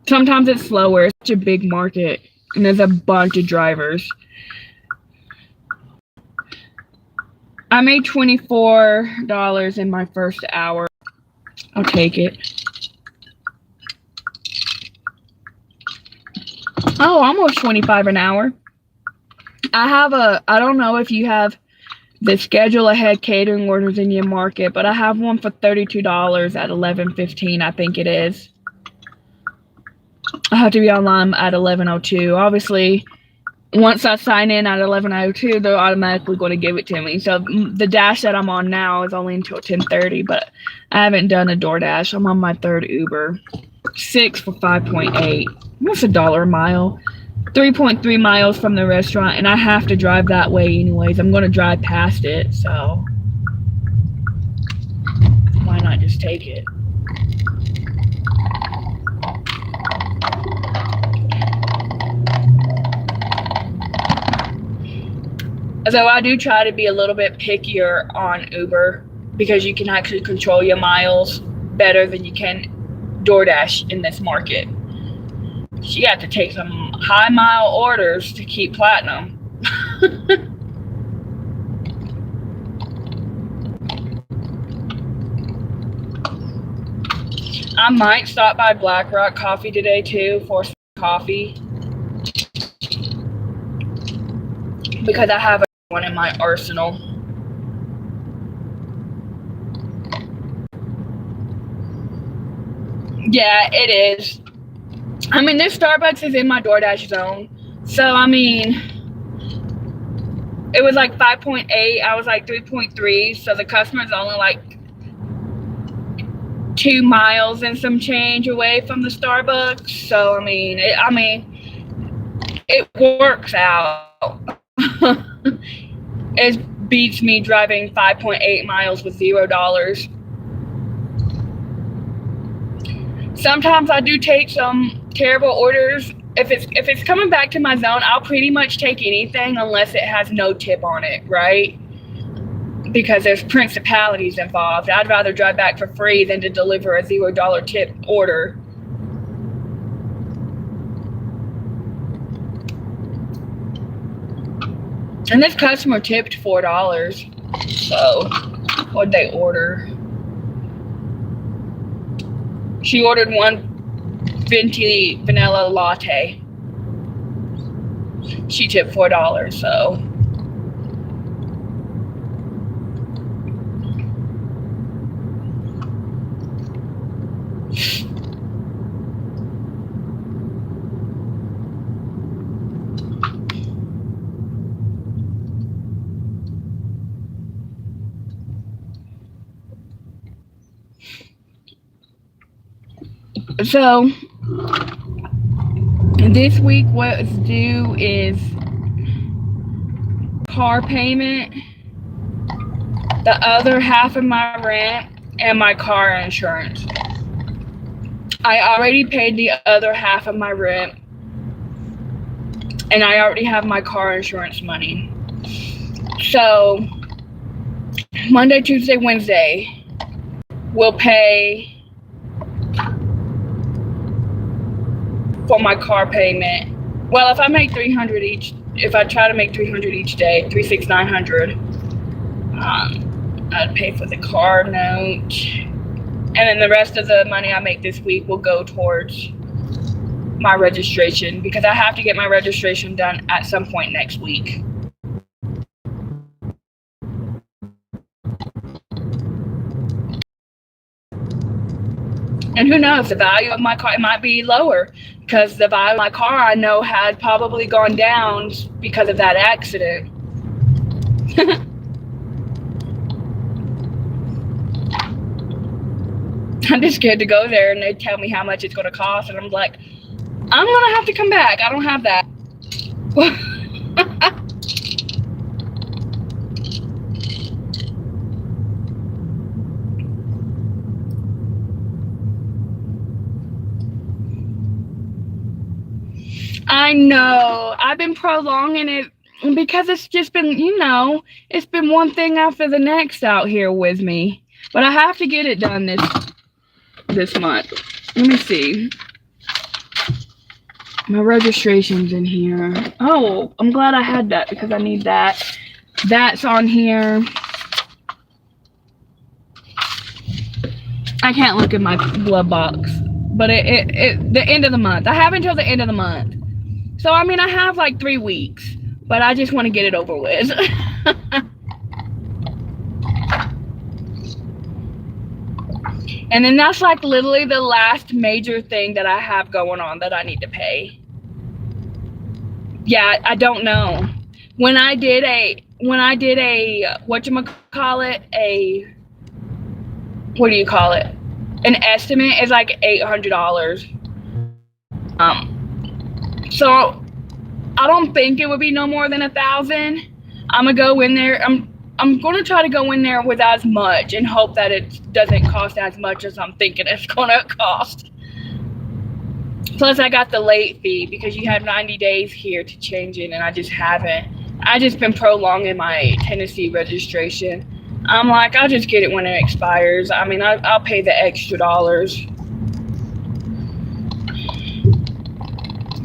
sometimes it's slower. It's such a big market, and there's a bunch of drivers. I made $24 in my first hour. I'll take it. Oh, almost 25 an hour. I don't know if you have the schedule ahead catering orders in your market, but I have one for $32 at 11:15, I think it is. I have to be online at 11:02. Obviously, once I sign in at 11:02, they're automatically going to give it to me. So the dash that I'm on now is only until 10:30, but I haven't done a DoorDash. I'm on my 3rd Uber. 6 for 5.8. That's $1 a mile. 3.3 miles from the restaurant, and I have to drive that way anyways. I'm going to drive past it, so why not just take it? So I do try to be a little bit pickier on Uber because you can actually control your miles better than you can DoorDash in this market. You have to take some high mile orders to keep platinum. I might stop by Black Rock Coffee today too for some coffee, because I have one in my arsenal. Yeah, it is. I mean, this Starbucks is in my DoorDash zone. So, I mean, it was like 5.8. I was like 3.3. So the customer's only like 2 miles and some change away from the Starbucks. So, I mean, it works out. It beats me driving 5.8 miles with $0. Sometimes I do take some terrible orders. If it's coming back to my zone, I'll pretty much take anything unless it has no tip on it, right? Because there's principalities involved. I'd rather drive back for free than to deliver a $0 tip order. And this customer tipped $4. So, what'd they order? She ordered one venti vanilla latte. She tipped $4, so. So, And this week, what's due is car payment, the other half of my rent, and my car insurance. I already paid the other half of my rent, and I already have my car insurance money. So Monday, Tuesday, Wednesday, we'll pay for my car payment. Well, if I make 300 each, if I try to make 300 each day, 3,600, I'd pay for the car note, and then the rest of the money I make this week will go towards my registration, because I have to get my registration done at some point next week. And who knows, the value of my car, it might be lower, because the value of my car I know had probably gone down because of that accident. I'm just scared to go there and they tell me how much it's going to cost, and I'm like, I'm going to have to come back. I don't have that. I know. I've been prolonging it because it's just been, it's been one thing after the next out here with me. But I have to get it done this month. Let me see. My registration's in here. Oh, I'm glad I had that because I need that. That's on here. I can't look at my glove box, but it the end of the month. I have until the end of the month. So, I mean, I have like 3 weeks, but I just want to get it over with. And then that's like literally the last major thing that I have going on that I need to pay. Yeah, I don't know. When I did a whatchamacallit, an estimate is like $800. So I don't think it would be no more than $1,000. I'm gonna go in there. I'm gonna try to go in there with as much and hope that it doesn't cost as much as I'm thinking it's gonna cost. Plus, I got the late fee because you have 90 days here to change it, and I just haven't. I just been prolonging my Tennessee registration. I'm like, I'll just get it when it expires. I mean, I'll pay the extra dollars.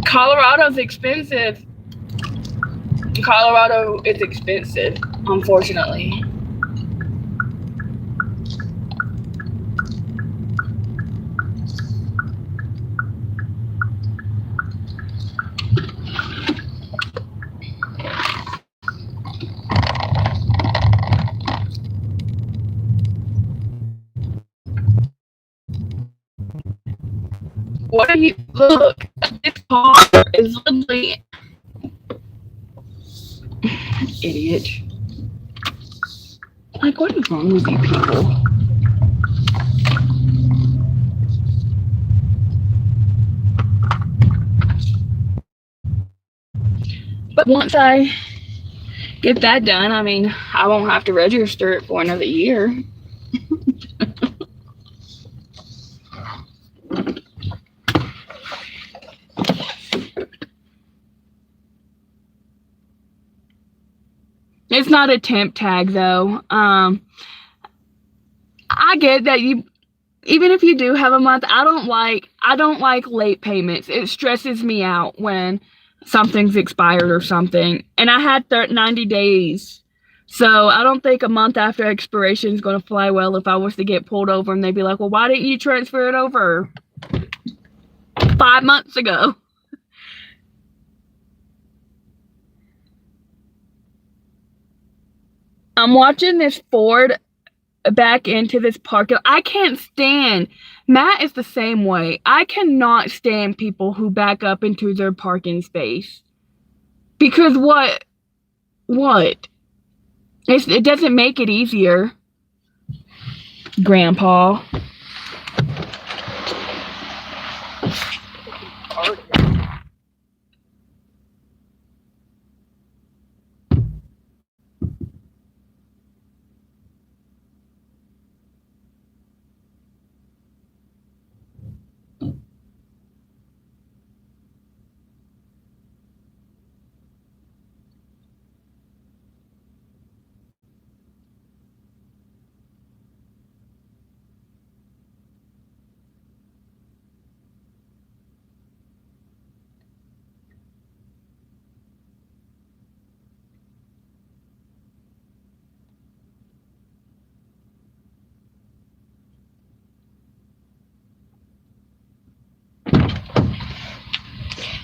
Colorado's expensive. Colorado is expensive, unfortunately. What are you, look, this car is literally, idiot. Like, what is wrong with you people? But once I get that done, I mean, I won't have to register it for another year. It's not a temp tag though. I get that even if you do have a month, I don't like late payments. It stresses me out when something's expired or something. And I had 90 days. So I don't think a month after expiration is going to fly well if I was to get pulled over and they'd be like, well, why didn't you transfer it over 5 months ago? I'm watching this Ford back into this parking. I can't stand. Matt is the same way. I cannot stand people who back up into their parking space. Because what? It doesn't make it easier. Grandpa.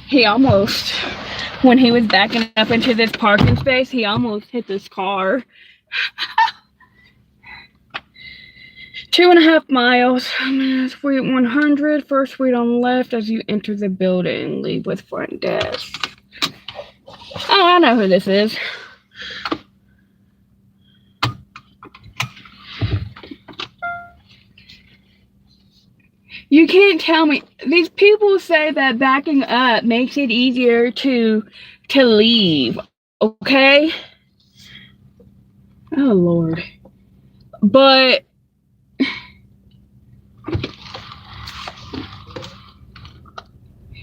He almost, when he was backing up into this parking space, he almost hit this car. 2.5 miles. Suite 100. First suite on the left as you enter the building. Leave with front desk. Oh, I know who this is. You can't tell me. These people say that backing up makes it easier to leave. Okay? Oh, Lord. But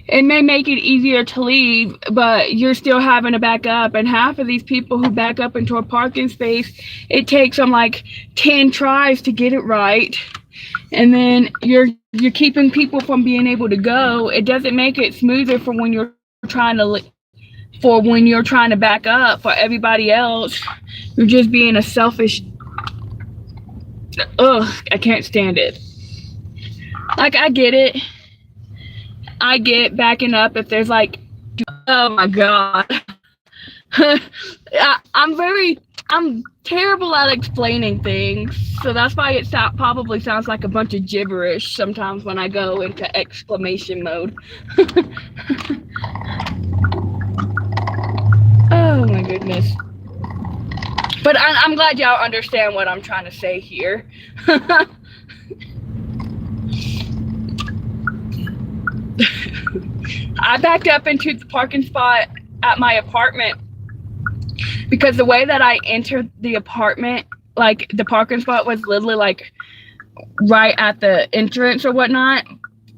it may make it easier to leave, but you're still having to back up. And half of these people who back up into a parking space, it takes them like 10 tries to get it right. And then you're keeping people from being able to go. It doesn't make it smoother for when you're trying to back up for everybody else. You're just being a selfish. Ugh, I can't stand it. Like, I get it. I get backing up if there's like, oh my God. I'm terrible at explaining things, so that's why it probably sounds like a bunch of gibberish sometimes when I go into exclamation mode. Oh my goodness. But I'm glad y'all understand what I'm trying to say here. I backed up into the parking spot at my apartment because the way that I entered the apartment, like the parking spot was literally like right at the entrance or whatnot.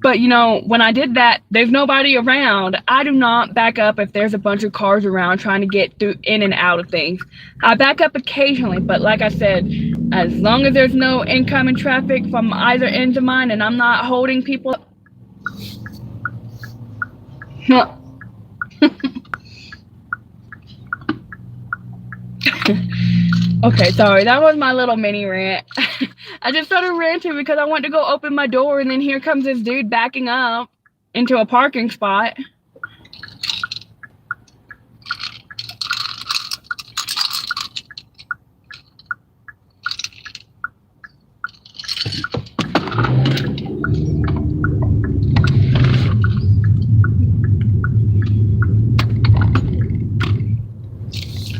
But you know, when I did that, there's nobody around. I do not back up if there's a bunch of cars around trying to get through in and out of things. I back up occasionally, but like I said, as long as there's no incoming traffic from either end of mine and I'm not holding people up. Okay, sorry, that was my little mini rant. I just started ranting because I went to go open my door and then here comes this dude backing up into a parking spot.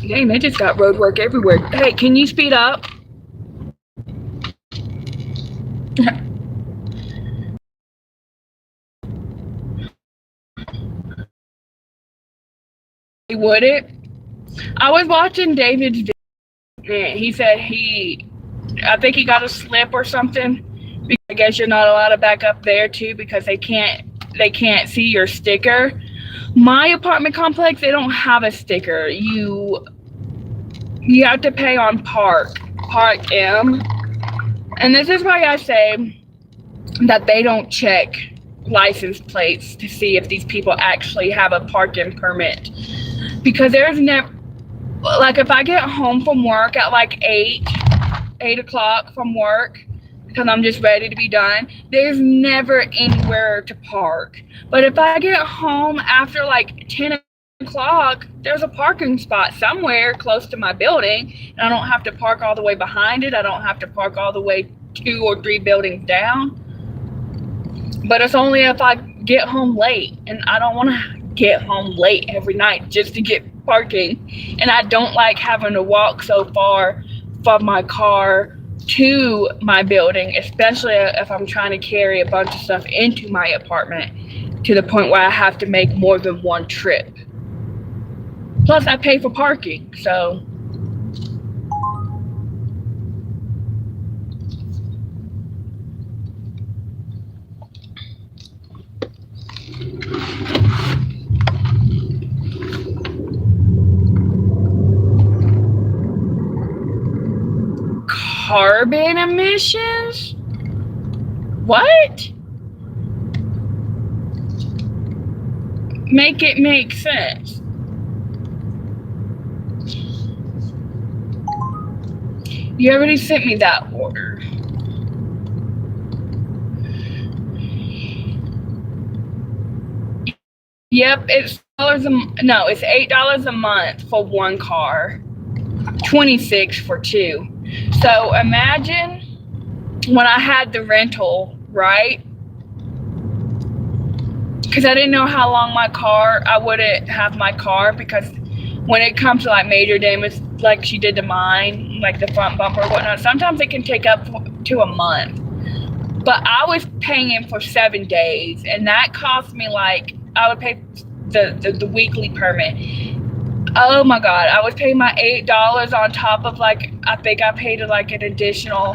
Dang, they just got road work everywhere. Hey, can you speed up? Would it? I was watching David's video. He said I think he got a slip or something. I guess you're not allowed to back up there too because they can't see your sticker. My apartment complex, they don't have a sticker. You have to pay on Part M. And this is why I say that they don't check license plates to see if these people actually have a parking permit. Because there's never, like if I get home from work at like 8 o'clock from work, because I'm just ready to be done, there's never anywhere to park. But if I get home after like 10 o'clock, there's a parking spot somewhere close to my building, and I don't have to park all the way behind it. I don't have to park all the way 2 or 3 buildings down. But it's only if I get home late, and I don't want to get home late every night just to get parking. And I don't like having to walk so far from my car to my building, especially if I'm trying to carry a bunch of stuff into my apartment to the point where I have to make more than one trip. Plus, I pay for parking, so. Carbon emissions? What? Make it make sense. You already sent me that order. Yep, it's no, it's $8 a month for one car, 26 for two. So imagine when I had the rental, right? Because I didn't know how long I wouldn't have my car, because when it comes to like major damage, like she did to mine, like the front bumper or whatnot, sometimes it can take up to a month. But I was paying for 7 days, and that cost me like, I would pay the weekly permit. Oh my God, I was paying my $8 on top of like, I think I paid like an additional,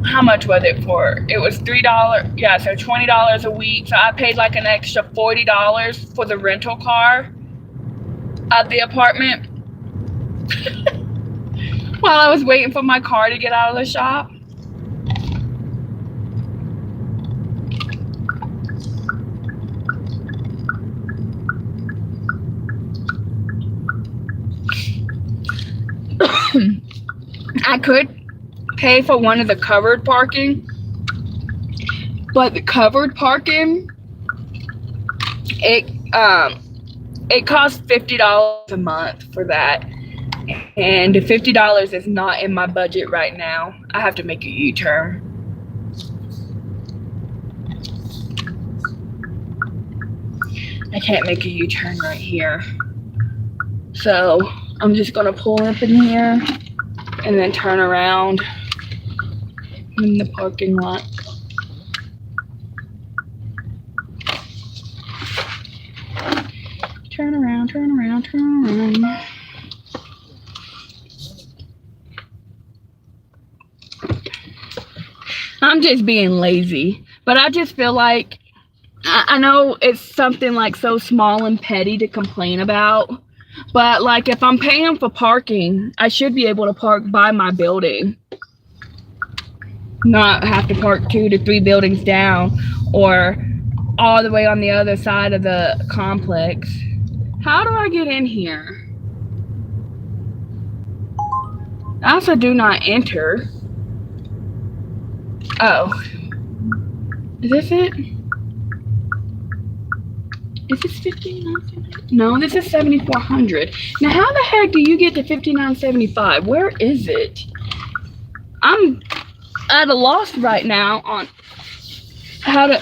how much was it for? It was $3, yeah, so $20 a week. So I paid like an extra $40 for the rental car at the apartment while I was waiting for my car to get out of the shop. I could pay for one of the covered parking, but the covered parking, it costs $50 a month for that, and $50 is not in my budget right now. I have to make a U-turn. I can't make a U-turn right here, so I'm just gonna pull up in here and then turn around in the parking lot. Turn around, turn around, turn around. I'm just being lazy, but I just feel like, I know it's something like so small and petty to complain about, but like if I'm paying for parking, I should be able to park by my building, not have to park 2 to 3 buildings down or all the way on the other side of the complex. How do I get in here? I also do not enter. Oh, is this it? Is this 59? No, this is 7,400. Now, how the heck do you get to 59.75? Where is it? I'm at a loss right now on how to.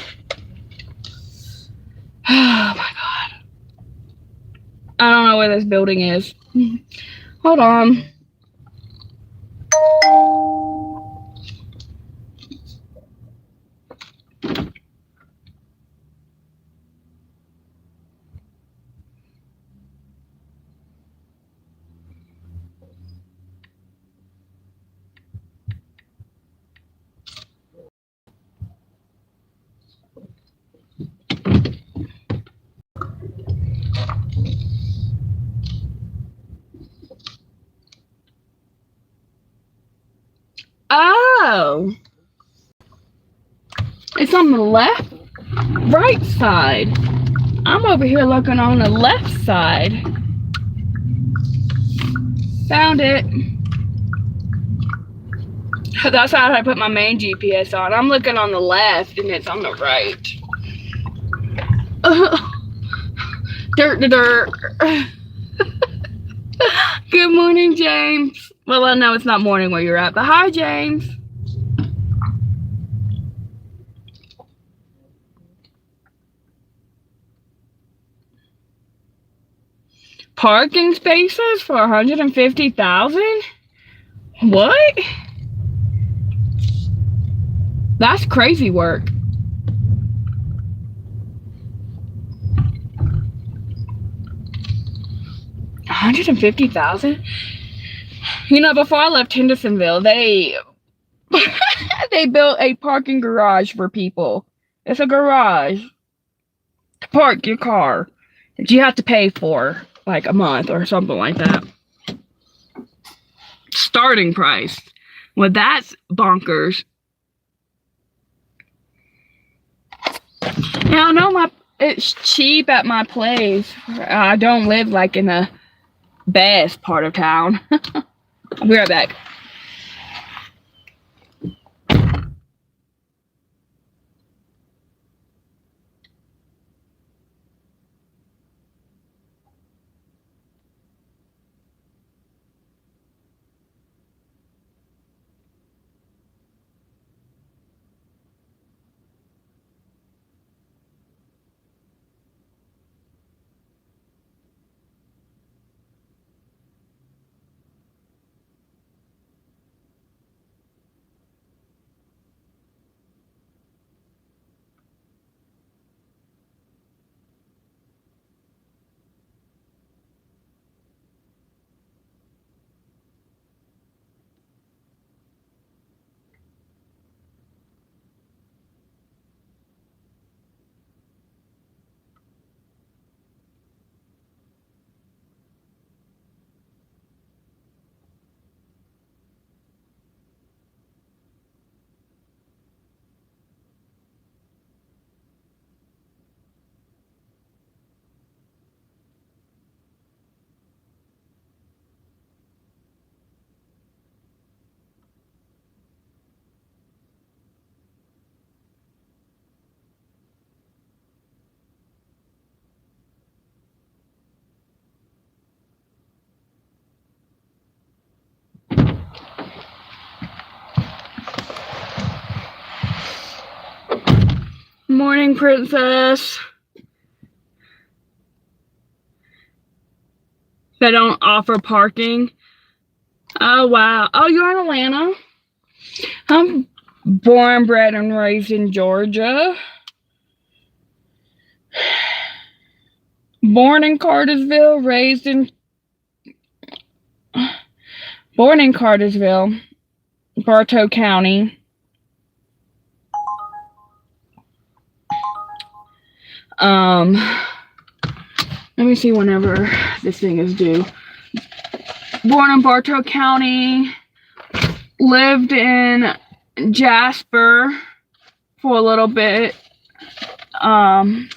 Oh my God. I don't know where this building is. Hold on. Oh, it's on the right side. I'm over here looking on the left side. Found it. That's how I put my main GPS on. I'm looking on the left and it's on the right. Dirt. Good morning, James. Well, I know it's not morning where you're at, but hi, James. Parking spaces for 150,000? What? That's crazy work. $150,000? You know, before I left Hendersonville, they they built a parking garage for people. It's a garage to park your car that you have to pay for like a month or something like that. Starting price. Well, that's bonkers. Yeah, I know it's cheap at my place. I don't live like in the best part of town. I'll be right back. morning, princess. They don't offer parking. Oh, wow. Oh, you're in Atlanta? I'm born, bred, and raised in Georgia. Born in Cartersville, born in Cartersville, Bartow County. Let me see whenever this thing is due. Born in Bartow County, lived in Jasper for a little bit. My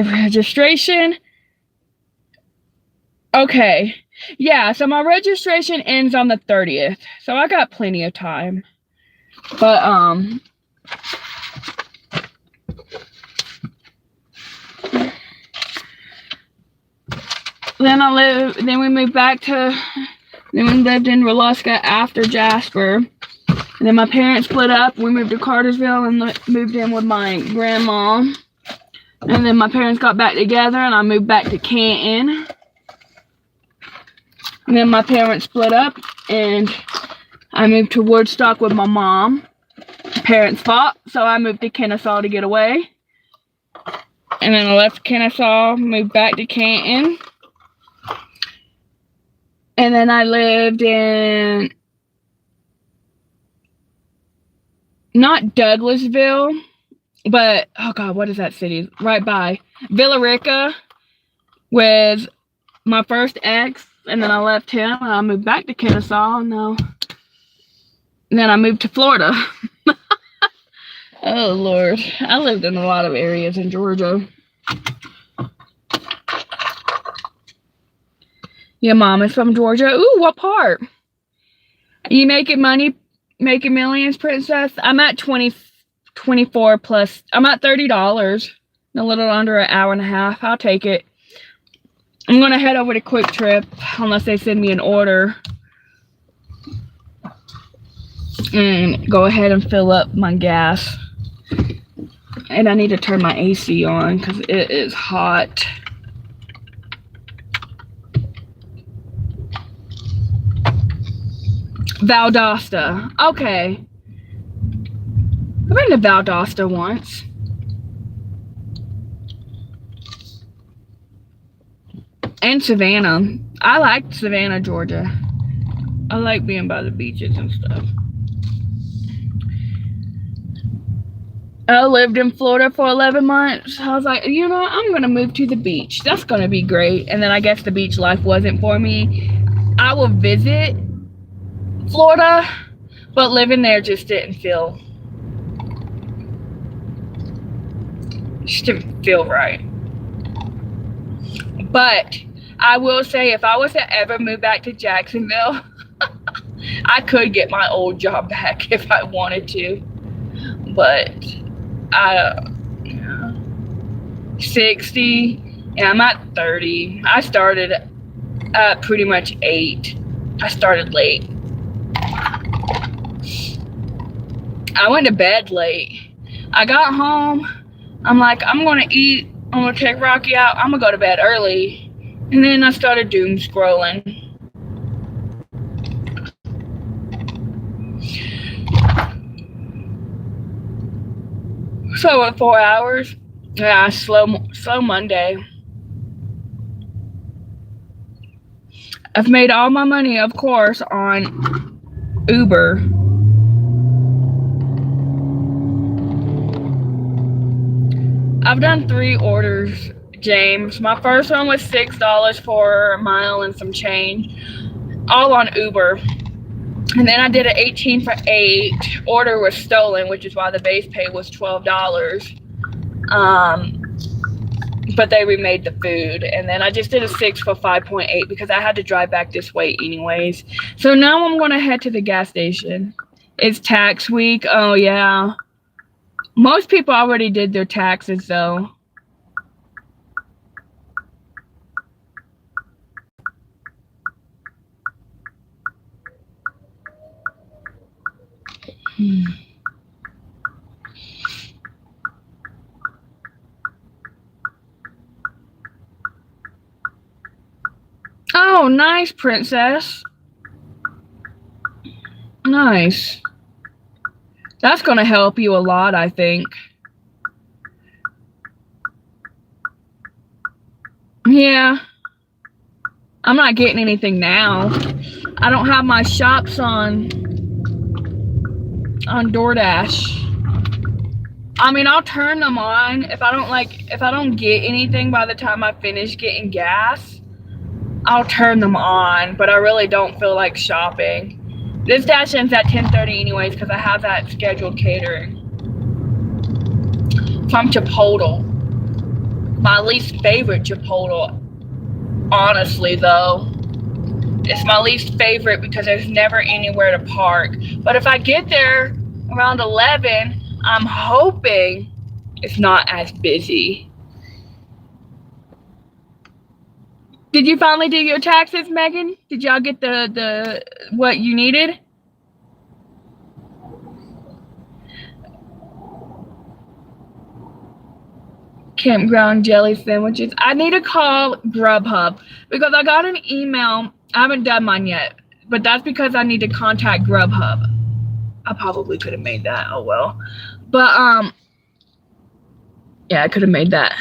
registration. Okay. Yeah, so my registration ends on the 30th. So I got plenty of time. But then we lived in Reluska after Jasper. And then my parents split up. We moved to Cartersville and moved in with my grandma. And then my parents got back together and I moved back to Canton. And then my parents split up and I moved to Woodstock with my mom. Parents fought, so I moved to Kennesaw to get away. And then I left Kennesaw, moved back to Canton. And then I lived in, not Douglasville, but, oh God, what is that city? Right by Villa Rica with my first ex. And then I left him and I moved back to Kennesaw. And then I moved to Florida. Oh, Lord. I lived in a lot of areas in Georgia. Your mom is from Georgia. Ooh, what part? You making money, making millions, princess? I'm at 24 plus. I'm at $30. A little under an hour and a half. I'll take it. I'm going to head over to Quick Trip unless they send me an order. And go ahead and fill up my gas. And I need to turn my AC on because it is hot. Valdosta. Okay. I've been to Valdosta once. And Savannah. I liked Savannah, Georgia. I like being by the beaches and stuff. I lived in Florida for 11 months. I was like, you know what? I'm going to move to the beach. That's going to be great. And then I guess the beach life wasn't for me. I will visit Florida, but living there just didn't feel right. But I will say, if I was to ever move back to Jacksonville, I could get my old job back if I wanted to. But 60 and I'm at 30. I started at pretty much 8. I started late. I went to bed late. I got home. I'm like, I'm going to eat. I'm going to take Rocky out. I'm going to go to bed early. And then I started doom scrolling. So in 4 hours, yeah, slow Monday. I've made all my money, of course, on Uber. I've done 3 orders, James. My first one was $6 for a mile and some change, all on Uber. And then I did an 18 for 8. Order was stolen, which is why the base pay was $12. But they remade the food. And then I just did a 6 for 5.8 because I had to drive back this way anyways. So now I'm going to head to the gas station. It's tax week. Oh, yeah. Most people already did their taxes, though. nice, princess. Nice. That's going to help you a lot, I think. Yeah. I'm not getting anything now. I don't have my shops on DoorDash. I mean, I'll turn them on if I don't get anything by the time I finish getting gas. I'll turn them on, but I really don't feel like shopping. This dash ends at 10:30 anyways because I have that scheduled catering from Chipotle. My least favorite Chipotle, honestly, though. It's my least favorite because there's never anywhere to park. But if I get there around 11, I'm hoping it's not as busy. Did you finally do your taxes, Megan? Did y'all get the what you needed? Campground jelly sandwiches. I need to call Grubhub because I got an email. I haven't done mine yet, but that's because I need to contact Grubhub. I probably could have made that. Oh well. But yeah, I could have made that.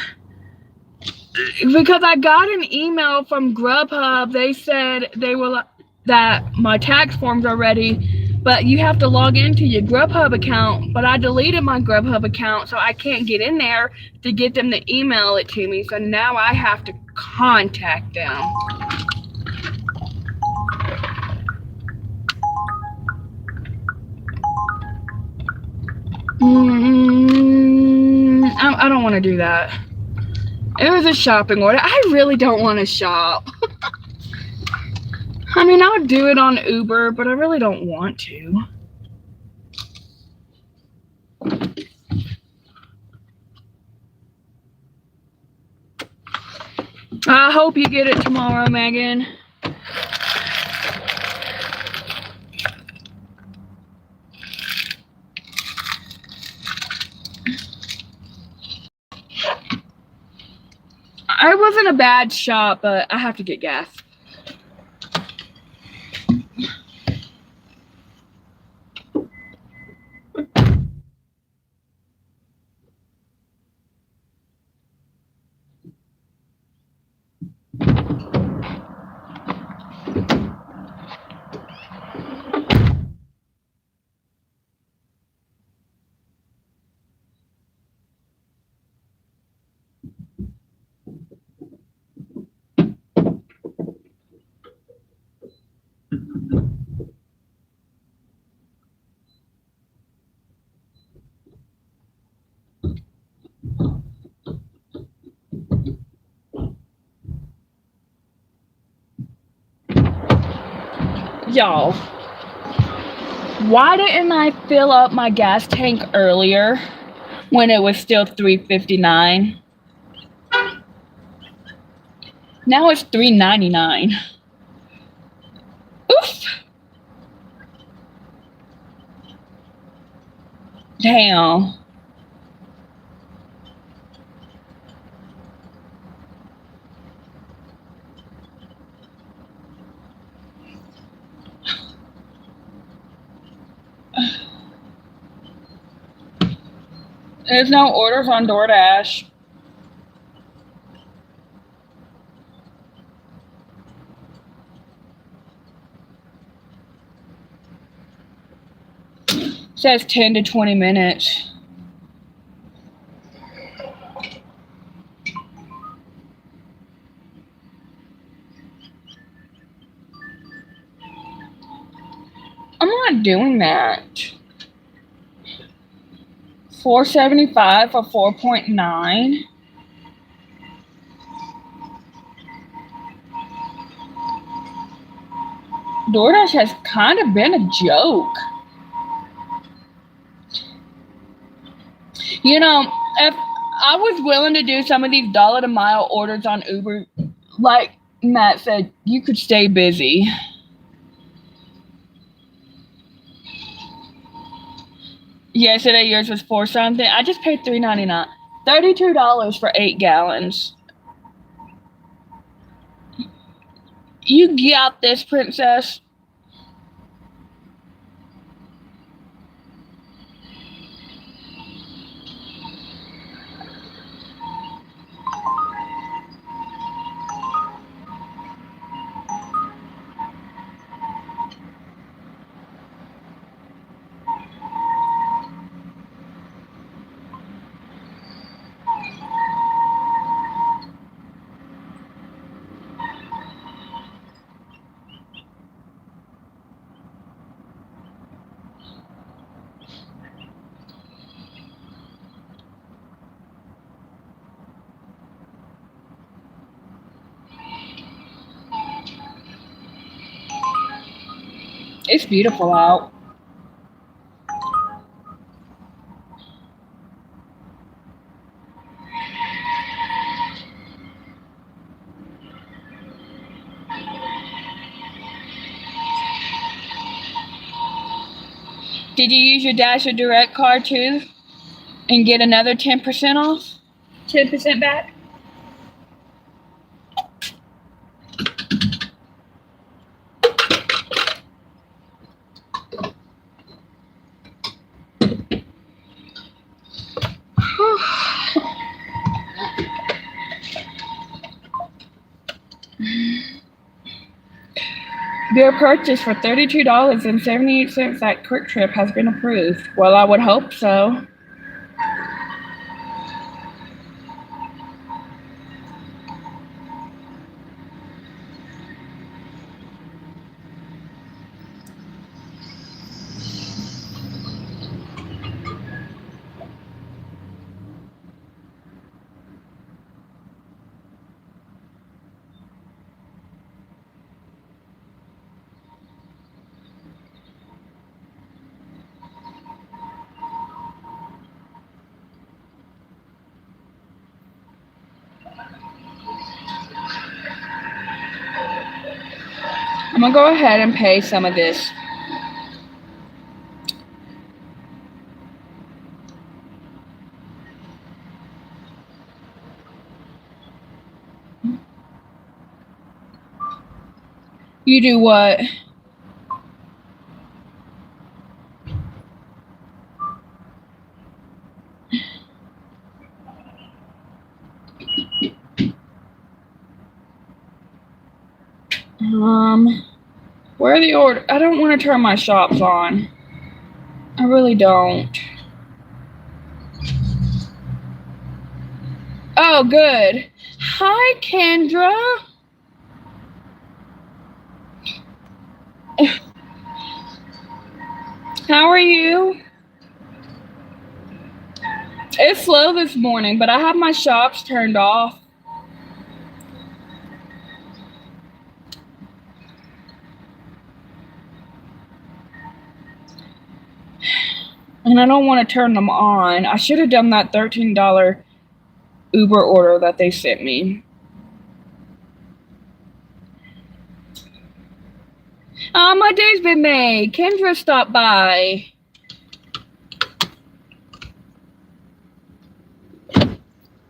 Because I got an email from Grubhub. They said that my tax forms are ready, but you have to log into your Grubhub account. But I deleted my Grubhub account, so I can't get in there to get them to email it to me. So now I have to contact them. I don't want to do that. It was a shopping order. I really don't want to shop. I mean, I'll do it on Uber, but I really don't want to. I hope you get it tomorrow, Megan. It wasn't a bad shop, but I have to get gas. Y'all, why didn't I fill up my gas tank earlier when it was still $3.59? Now it's $3.99. Oof. Damn. There's no orders on DoorDash. It says 10 to 20 minutes. I'm not doing that. $4.75 for 4.9. DoorDash has kind of been a joke. You know, if I was willing to do some of these dollar to mile orders on Uber, like Matt said, you could stay busy. Yesterday, yours was $4 something. I just paid $3.99. $32 for 8 gallons. You got this, princess. It's beautiful out. Did you use your Dash or Direct card too and get another 10% off? 10% back? Your purchase for $32.78 at Quick Trip has been approved. Well, I would hope so. I'm gonna go ahead and pay some of this. You do what? Where are the order? I don't want to turn my shops on. I really don't. Oh, good. Hi, Kendra. How are you? It's slow this morning, but I have my shops turned off. And I don't want to turn them on. I should have done that $13 Uber order that they sent me. Oh, my day's been made. Kendra stopped by.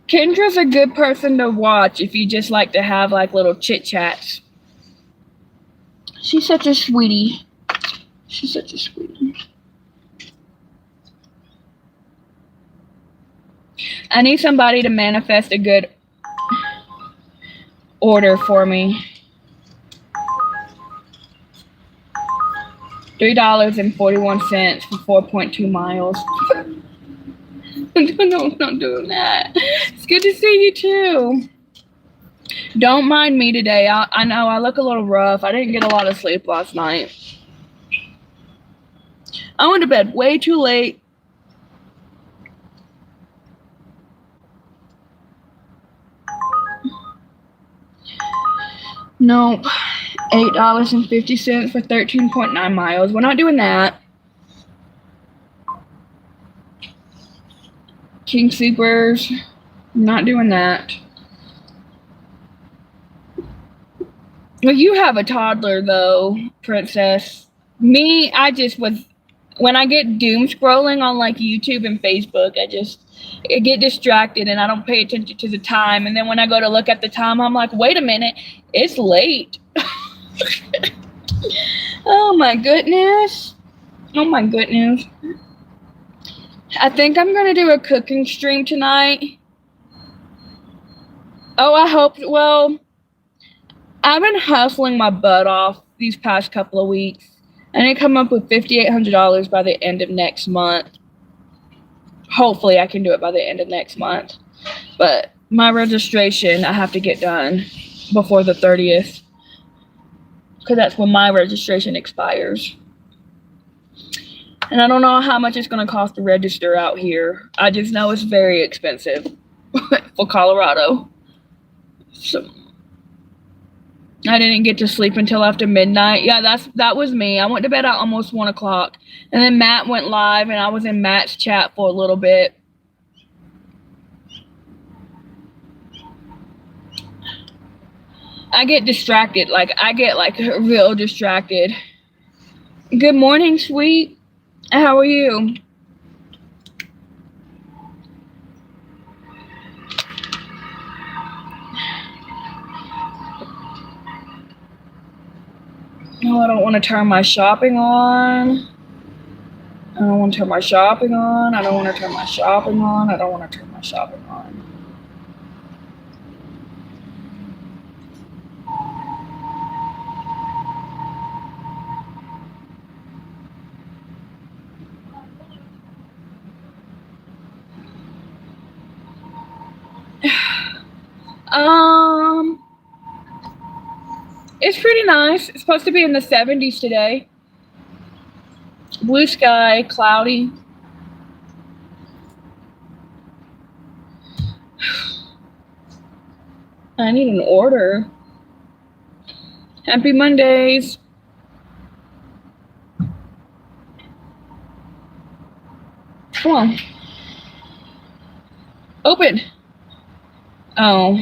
Kendra's a good person to watch if you just like to have like little chit chats. She's such a sweetie. She's such a sweetie. I need somebody to manifest a good order for me. $3.41 for 4.2 miles. No, I'm not doing that. It's good to see you too. Don't mind me today. I know I look a little rough. I didn't get a lot of sleep last night. I went to bed way too late. Nope. $8.50 for 13.9 miles. We're not doing that. King Supers. Not doing that. Well, you have a toddler though, princess. Me, I just was, when I get doom scrolling on like YouTube and Facebook, I get distracted and I don't pay attention to the time. And then when I go to look at the time, I'm like, wait a minute, it's late. Oh my goodness. Oh my goodness. I think I'm gonna do a cooking stream tonight. Oh, I hope. Well, I've been hustling my butt off these past couple of weeks. I need to come up with $5,800 by the end of next month. Hopefully, I can do it by the end of next month. But my registration, I have to get done before the 30th. Because that's when my registration expires. And I don't know how much it's going to cost to register out here. I just know it's very expensive for Colorado. So I didn't get to sleep until after midnight. Yeah, that was me. I went to bed at almost 1 o'clock. And then Matt went live, and I was in Matt's chat for a little bit. I get distracted. I get real distracted. Good morning, sweet. How are you? No, I don't want to turn my shopping on. I don't want to turn my shopping on. I don't want to turn my shopping on. I don't want to turn my shopping on. It's pretty nice. It's supposed to be in the 70s today. Blue sky, cloudy. I need an order. Happy Mondays. Come on. Open. Oh.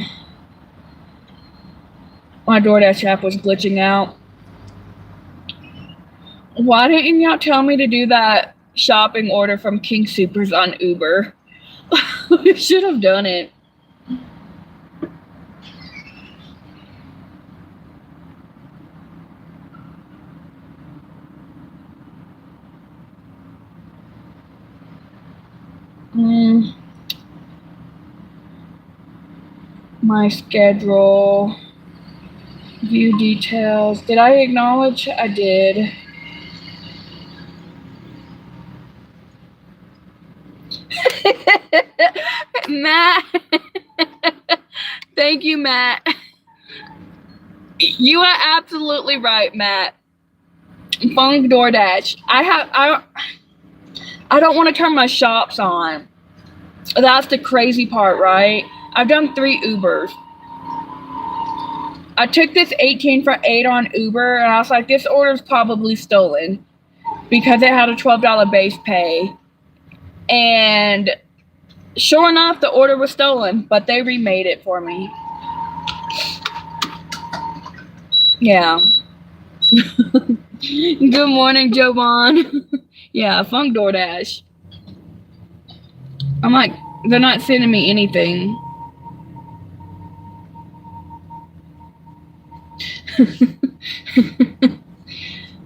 My DoorDash app was glitching out. Why didn't y'all tell me to do that shopping order from King Soopers on Uber? You should have done it. My schedule. View details. Did I acknowledge? I did. Matt. Thank you, Matt. You are absolutely right, Matt. Phone DoorDash. I don't want to turn my shops on. That's the crazy part, right? I've done 3 Ubers. I took this 18 for 8 on Uber, and I was like, this order's probably stolen because it had a $12 base pay. And sure enough, the order was stolen, but they remade it for me. Yeah. Good morning, Jovan. Yeah, Funk DoorDash. I'm like, they're not sending me anything.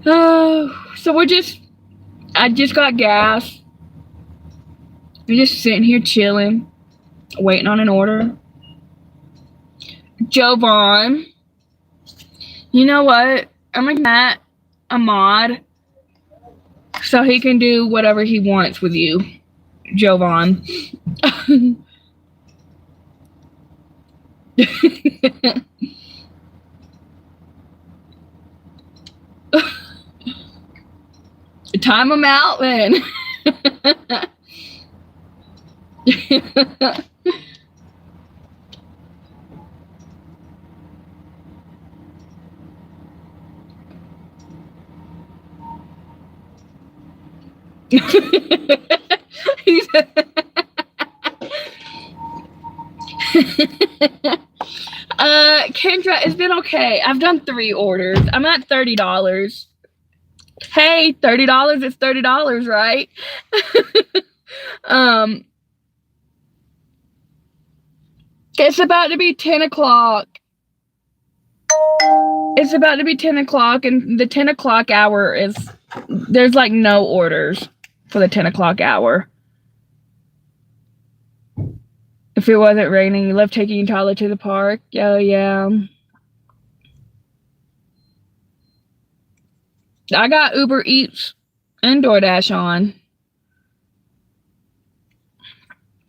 So I just got gas. We're just sitting here chilling, waiting on an order. Jovan, you know what? I'm like Matt, a mod, so he can do whatever he wants with you, Jovan. Time him out then. Kendra, it's been okay. I've done 3 orders. I'm at $30. Hey, $30 is $30, right? It's about to be 10 o'clock. It's about to be 10 o'clock, and the 10 o'clock hour is, there's like no orders for the 10 o'clock hour. If it wasn't raining, you love taking Tyler to the park? Oh, yeah. I got Uber Eats and DoorDash on.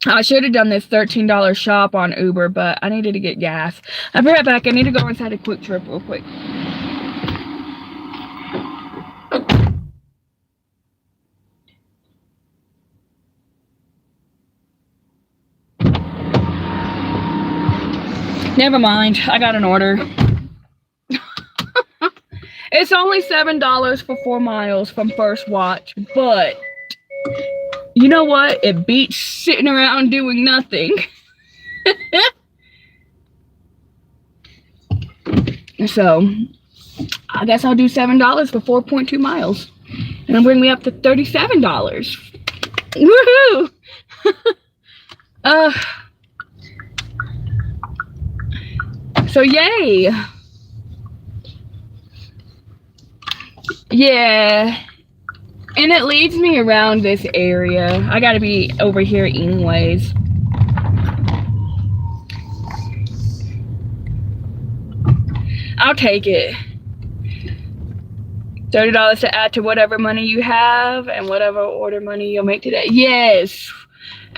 I should have done this $13 shop on Uber, but I needed to get gas. I'll be right back. I need to go inside a Quick Trip real quick. Never mind. I got an order. It's only $7 for 4 miles from First Watch, but you know what? It beats sitting around doing nothing. So, I guess I'll do $7 for 4.2 miles. And it'll bring me up to $37. Woohoo! So yay! Yeah. And it leads me around this area. I gotta be over here anyways. I'll take it. $30 to add to whatever money you have and whatever order money you'll make today. Yes.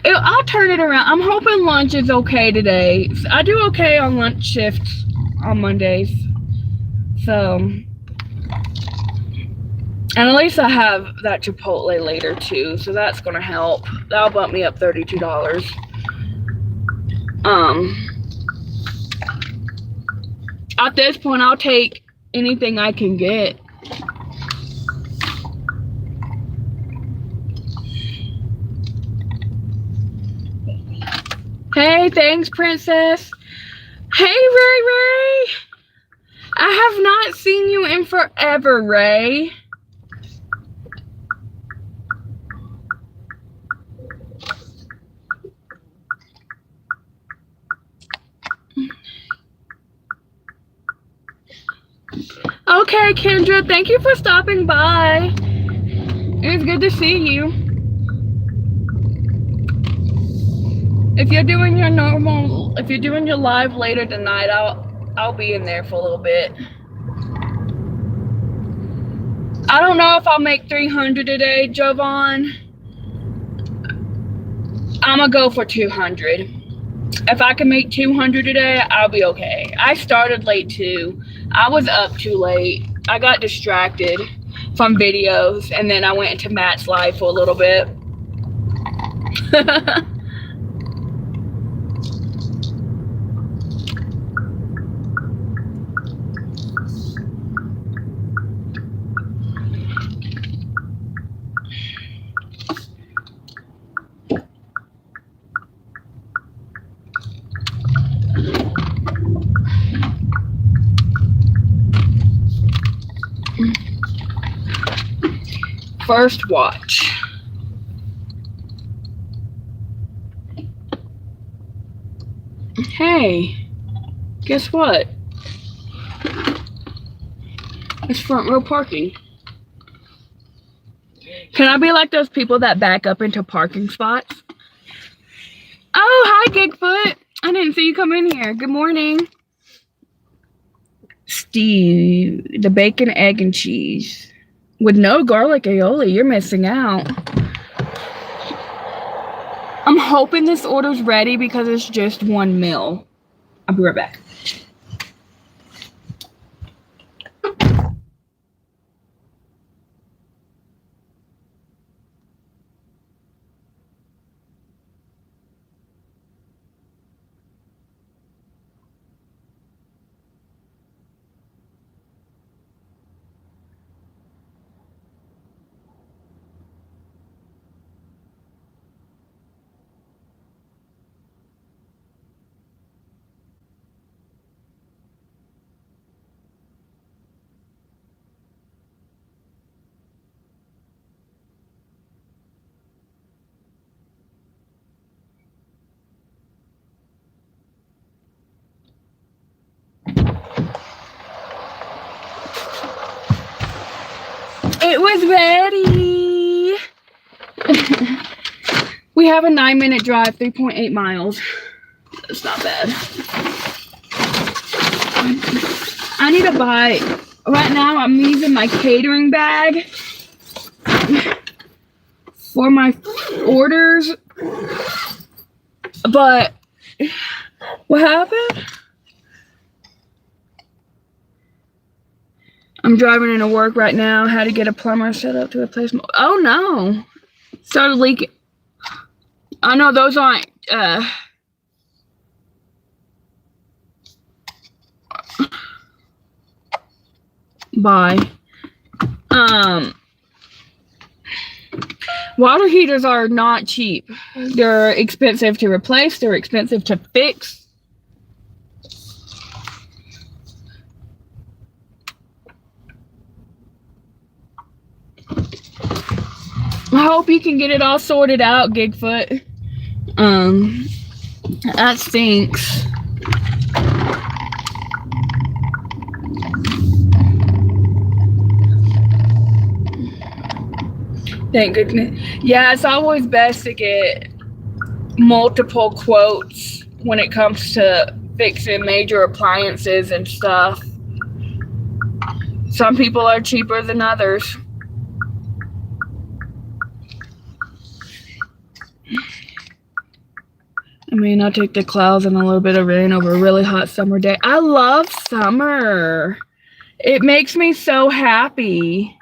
I'll turn it around. I'm hoping lunch is okay today. I do okay on lunch shifts on Mondays. So, and at least I have that Chipotle later too. So that's going to help. That'll bump me up $32. At this point, I'll take anything I can get. Hey, thanks, Princess. Hey, Ray. I have not seen you in forever, Ray. Okay, Kendra, thank you for stopping by. It was good to see you. If you're doing your live later tonight, I'll be in there for a little bit. I don't know if I'll make 300 today, Jovan. I'm gonna go for 200. If I can make 200 today, I'll be okay. I started late too. I was up too late. I got distracted from videos, and then I went into Matt's live for a little bit. First Watch. Hey, guess what? It's front row parking. Can I be like those people that back up into parking spots? Oh, hi, Gigfoot. I didn't see you come in here. Good morning. Steve, the bacon, egg, and cheese. With no garlic aioli, you're missing out. I'm hoping this order's ready because it's just 1 meal. I'll be right back. is ready. We have a 9-minute drive, 3.8 miles. That's not bad. I need to buy, right now I'm using my catering bag for my orders. But what happened? I'm driving into work right now. How to get a plumber set up to replace my, oh no. Started leaking. I know those aren't Bye. Water heaters are not cheap. They're expensive to replace. They're expensive to fix. I hope you can get it all sorted out, Gigfoot. That stinks. Thank goodness. Yeah, it's always best to get multiple quotes when it comes to fixing major appliances and stuff. Some people are cheaper than others. I mean, I'll take the clouds and a little bit of rain over a really hot summer day. I love summer. It makes me so happy.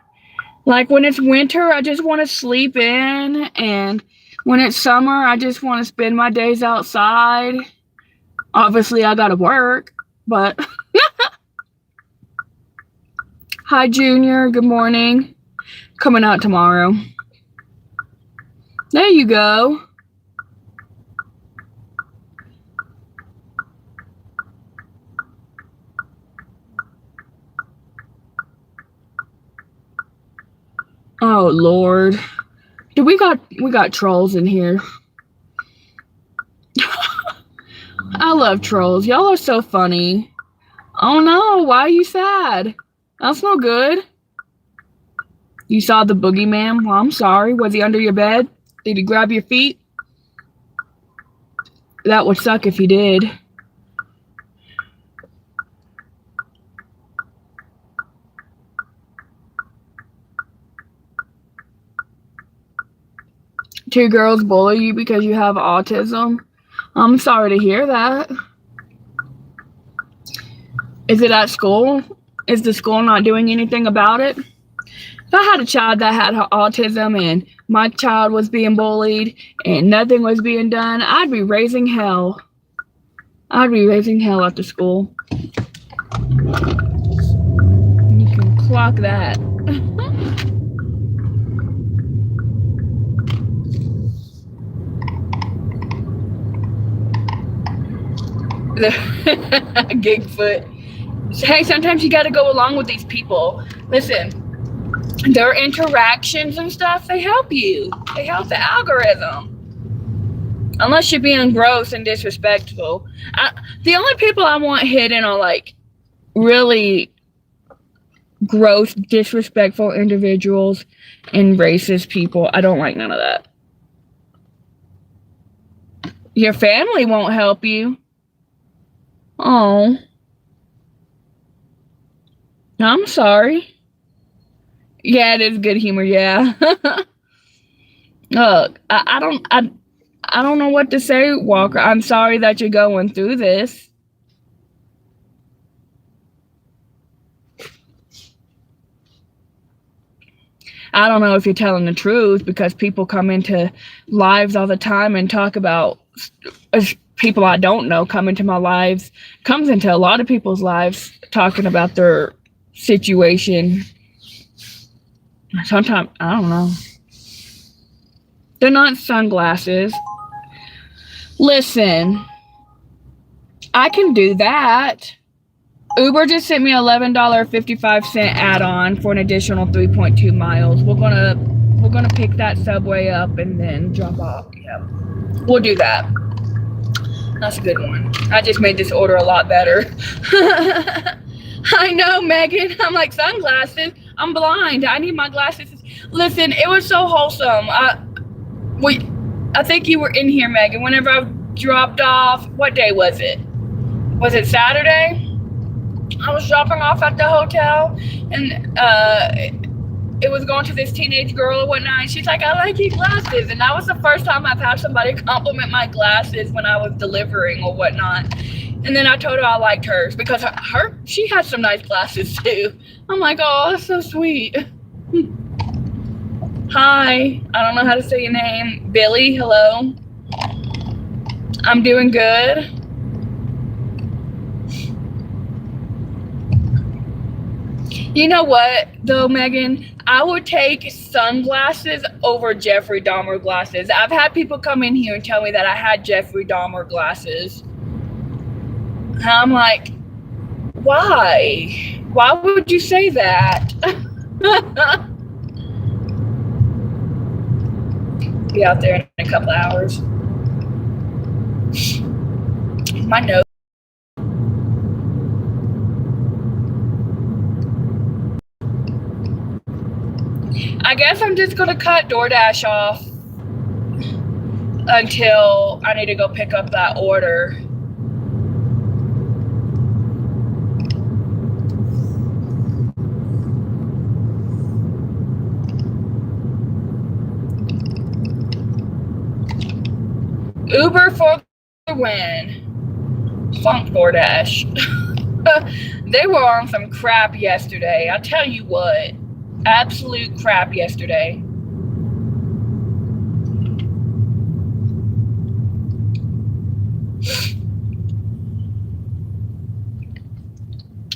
Like when it's winter, I just want to sleep in. And when it's summer, I just want to spend my days outside. Obviously, I got to work, but... Hi, Junior. Good morning. Coming out tomorrow. There you go. Oh Lord. Dude, we got trolls in here. I love trolls. Y'all are so funny. Oh no, why are you sad? That's no good. You saw the boogeyman? Well, I'm sorry. Was he under your bed? Did he grab your feet? That would suck if he did. Two girls bully you because you have autism? I'm sorry to hear that. Is it at school? Is the school not doing anything about it? If I had a child that had autism and my child was being bullied and nothing was being done, I'd be raising hell. I'd be raising hell at the school. You can clock that. Gigfoot. Hey, sometimes you got to go along with these people. Listen, their interactions and stuff, they help you. They help the algorithm. Unless you're being gross and disrespectful. The only people I want hidden are like really gross, disrespectful individuals and racist people. I don't like none of that. Your family won't help you. Oh, I'm sorry. Yeah, it is good humor. Yeah. Look, I don't know what to say, Walker. I'm sorry that you're going through this. I don't know if you're telling the truth because people come into lives all the time and talk about people I don't know come into my lives, comes into a lot of people's lives talking about their situation. Sometimes, I don't know. They're not sunglasses. Listen, I can do that. Uber just sent me $11.55 add-on for an additional 3.2 miles. We're gonna pick that subway up and then drop off. Yeah, we'll do that. That's a good one. I just made this order a lot better. I know, Megan. I'm like, sunglasses? I'm blind. I need my glasses. Listen, it was so wholesome. I think you were in here, Megan. Whenever I dropped off, what day was it? Was it Saturday? I was dropping off at the hotel, and it was going to this teenage girl or whatnot. And she's like, "I like your glasses," and that was the first time I've had somebody compliment my glasses when I was delivering or whatnot. And then I told her I liked hers because she had some nice glasses too. I'm like, "Oh, that's so sweet." Hi, I don't know how to say your name. Billy, hello. I'm doing good. You know what, though, Megan? I would take sunglasses over Jeffrey Dahmer glasses. I've had people come in here and tell me that I had Jeffrey Dahmer glasses. I'm like, why? Why would you say that? Be out there in a couple hours. My nose. I guess I'm just gonna cut DoorDash off until I need to go pick up that order. Uber for the win. Funk DoorDash. They were on some crap yesterday. I tell you what. Absolute crap yesterday.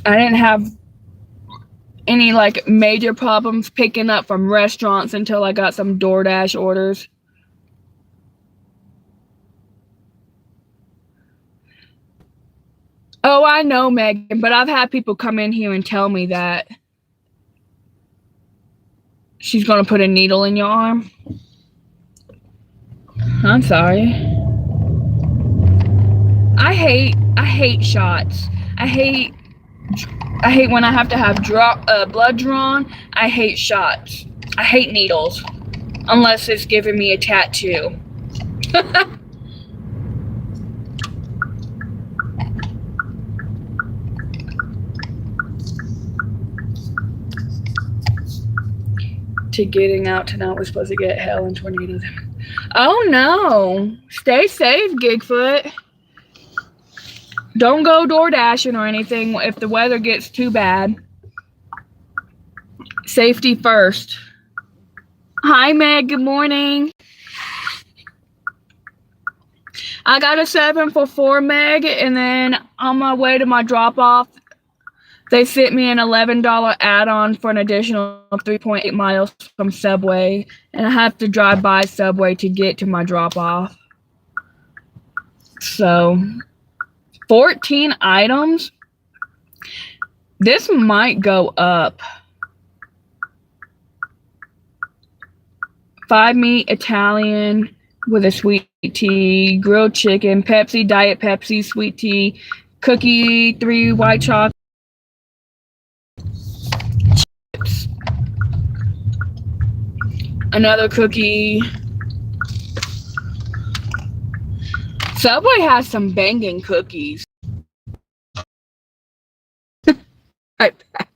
I didn't have any like major problems picking up from restaurants until I got some DoorDash orders. Oh, I know, Megan, but I've had people come in here and tell me that she's gonna put a needle in your arm. I'm sorry. I hate shots. I hate when I have to have blood drawn. I hate shots. I hate needles. Unless it's giving me a tattoo. To getting out tonight, we're supposed to get hail and tornadoes. Oh no. Stay safe, Gigfoot. Don't go door dashing or anything if the weather gets too bad. Safety first. Hi, Meg. Good morning. I got a 7 for 4, Meg, and then on my way to my drop-off, they sent me an $11 add-on for an additional 3.8 miles from Subway, and I have to drive by Subway to get to my drop-off. So, 14 items. This might go up. 5 meat Italian with a sweet tea, grilled chicken, Pepsi, Diet Pepsi, sweet tea, cookie, 3 white chocolate chips, another cookie. Subway has some banging cookies. Right back.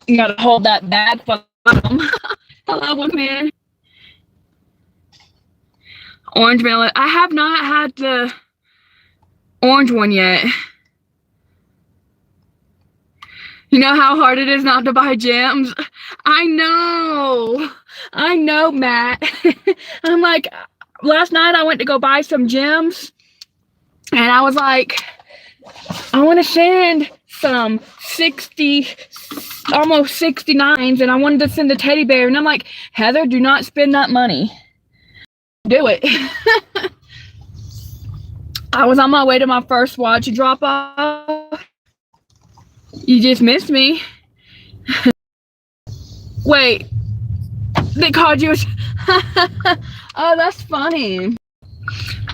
You gotta hold that bag for them. Hello, man. Orange vanilla. I have not had the orange one yet. You know how hard it is not to buy gems? I know, Matt. I'm like, last night I went to go buy some gems, and I was like, I want to send some 60, almost 69s, and I wanted to send a teddy bear, and I'm like, Heather, do not spend that money. Do it. I was on my way to my first watch drop off. You just missed me. Wait, they called you. Oh, that's funny.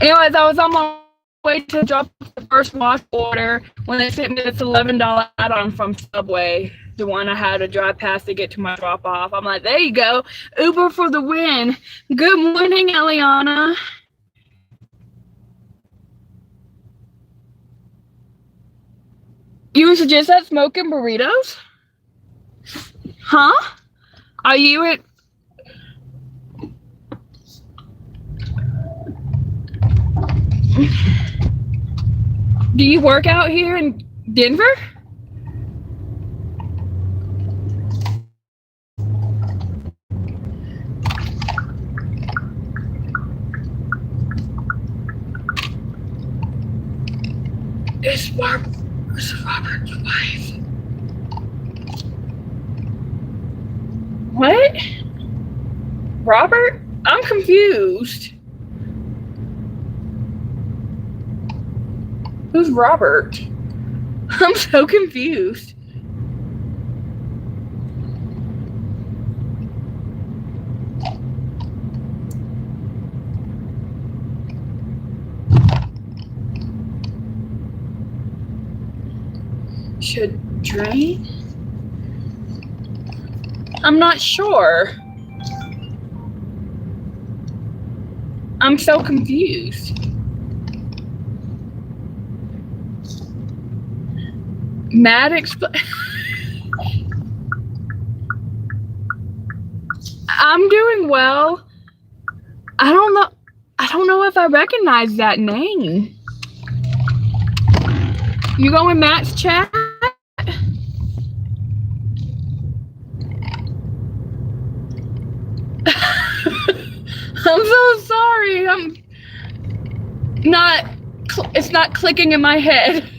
Anyways, I was on my way to drop the first watch order when they sent me this $11 add-on from Subway, the one I had to drive past to get to my drop off. I'm like, there you go, Uber for the win. Good morning, Eliana. You suggest that smoking burritos? Huh? Are you at... Do you work out here in Denver? It's Robert's wife. What? Robert? I'm confused. Who's Robert? I'm so confused. Should drain? I'm not sure. I'm so confused. Matt I'm doing well. I don't know if I recognize that name. You go in Matt's chat? I'm so sorry. It's not clicking in my head.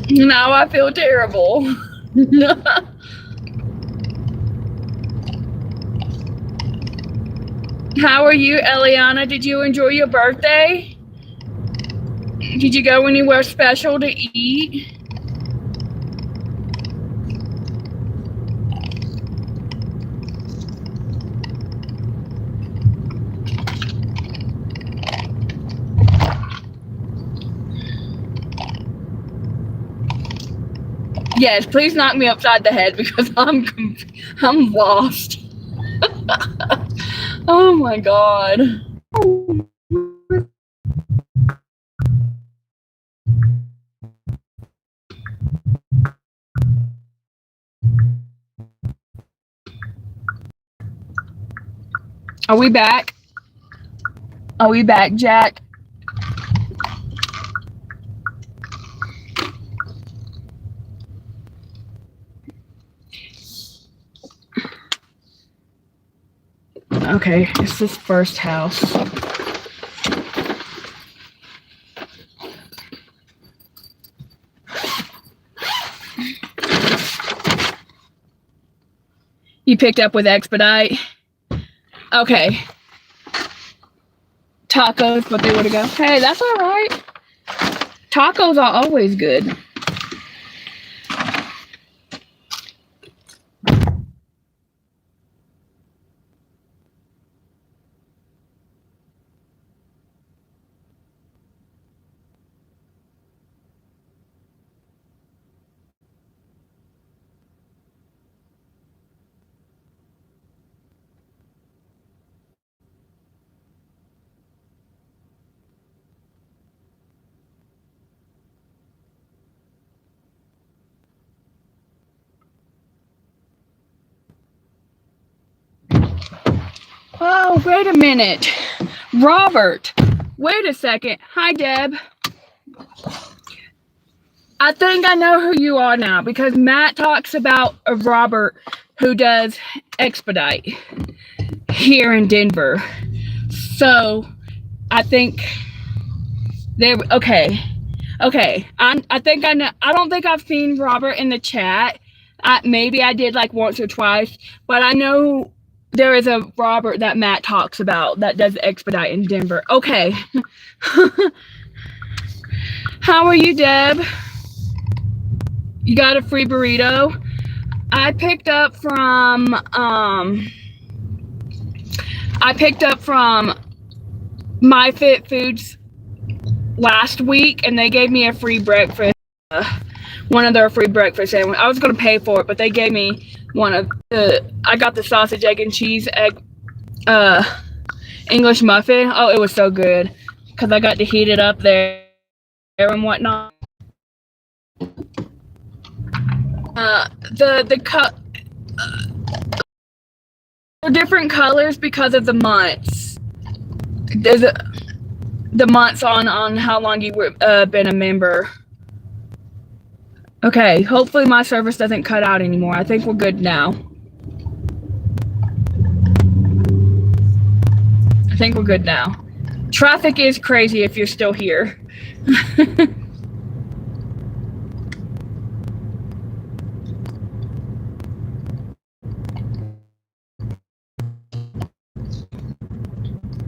Now I feel terrible. How are you, Eliana? Did you enjoy your birthday? Did you go anywhere special to eat? Yes, please knock me upside the head because I'm lost. Oh my God. Are we back? Are we back, Jack? Okay, it's this first house. You picked up with Expedite? Okay. Tacos, but they would have go. Hey, that's all right. Tacos are always good. wait a minute. Robert, wait a second. Hi, Deb. I think I know who you are now because Matt talks about a Robert who does expedite here in Denver. So I think okay. I think I know. I don't think I've seen Robert in the chat. Maybe I did like once or twice, but I know there is a Robert that Matt talks about that does expedite in Denver. Okay. How are you, Deb? You got a free burrito? I picked up from My Fit Foods last week, and they gave me a free breakfast. One of their free breakfast sandwiches. I was going to pay for it, but they gave me one of the. I got the sausage, egg, and cheese English muffin. Oh, it was so good because I got to heat it up there and whatnot. The different colors because of the months. There's the months on how long you were been a member. Okay, hopefully my service doesn't cut out anymore. I think we're good now. Traffic is crazy if you're still here.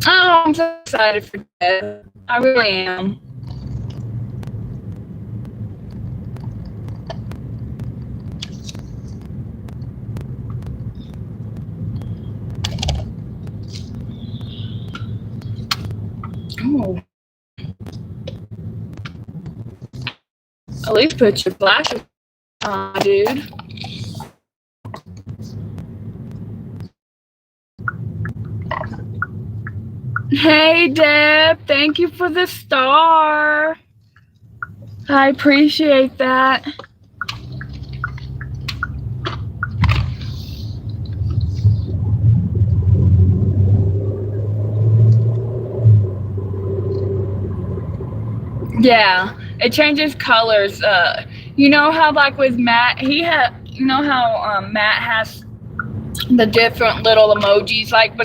Oh, I'm so excited for Deb. I really am. Oh. At least put your glasses on, dude. Hey, Deb. Thank you for the star. I appreciate that. Yeah, it changes colors. You know how like with Matt, you know how Matt has the different little emojis like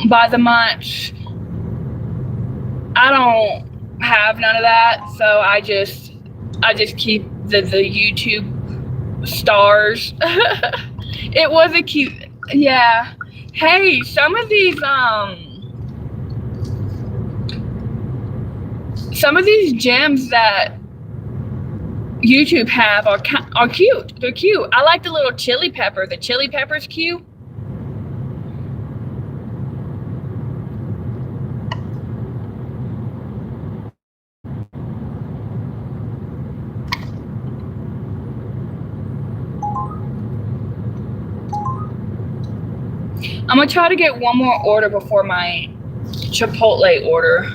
by the months. I don't have none of that, so I just keep the YouTube stars. It was a cute, yeah. Hey, some of these gems that YouTube have are cute. They're cute. I like the little chili pepper. The chili pepper's cute. I'm gonna try to get one more order before my Chipotle order.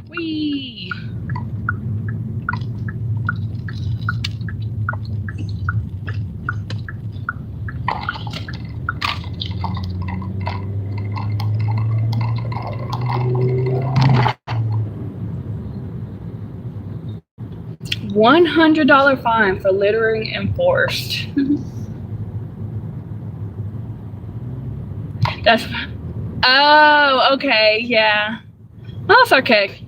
Whee! $100 fine for littering enforced. That's. Oh, okay, yeah. That's okay.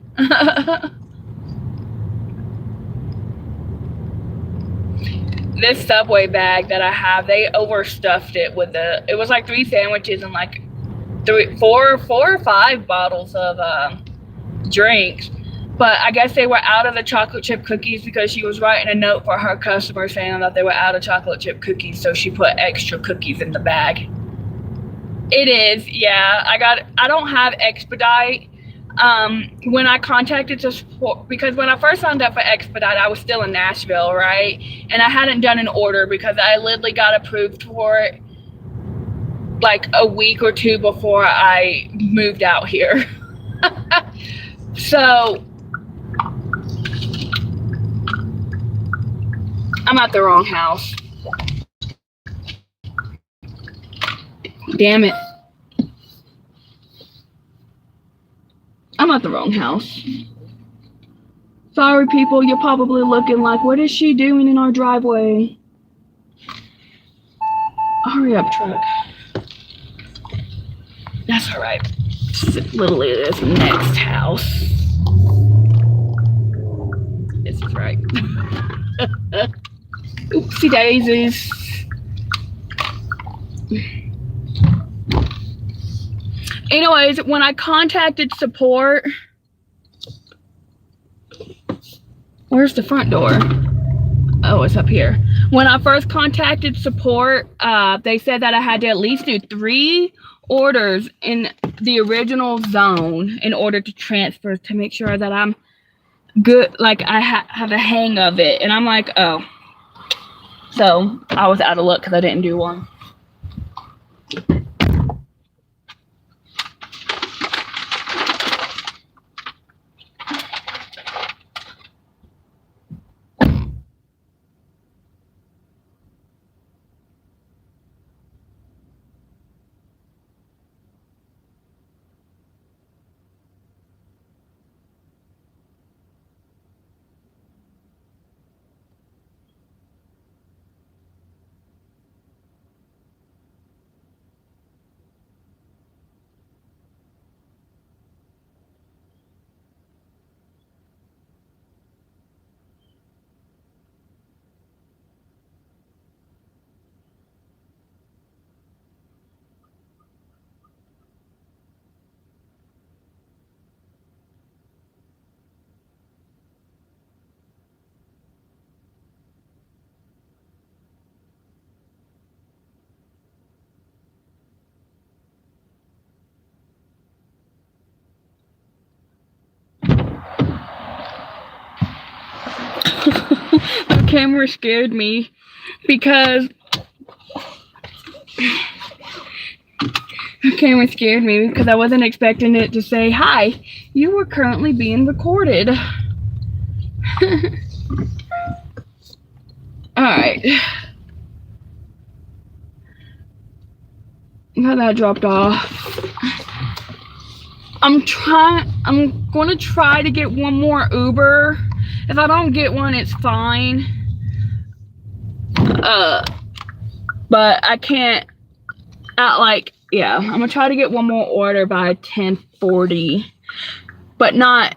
This Subway bag that I have, they overstuffed it with it was like 3 sandwiches and like four or five bottles of drinks. But I guess they were out of the chocolate chip cookies because she was writing a note for her customer saying that they were out of chocolate chip cookies, so she put extra cookies in the bag. It is, yeah. I don't have expedite. When I contacted to support, because when I first signed up for expedite, I was still in Nashville, right? And I hadn't done an order because I literally got approved for it like a week or two before I moved out here. So I'm at the wrong house. Damn it. I'm at the wrong house. Sorry, people. You're probably looking like, what is she doing in our driveway? Hurry up, truck. That's all right. Literally this next house. This is right. Oopsie daisies. Anyways, when I contacted support, where's the front door? Oh, it's up here. When I first contacted support, they said that I had to at least do 3 orders in the original zone in order to transfer, to make sure that I'm good, like I have a hang of it. And I'm like, oh. So I was out of luck because I didn't do one. The camera scared me because I wasn't expecting it to say, hi, you are currently being recorded. Alright. Got that dropped off. I'm gonna try to get one more Uber. If I don't get one, it's fine. But I can't, I'm gonna try to get one more order by 10:40, but not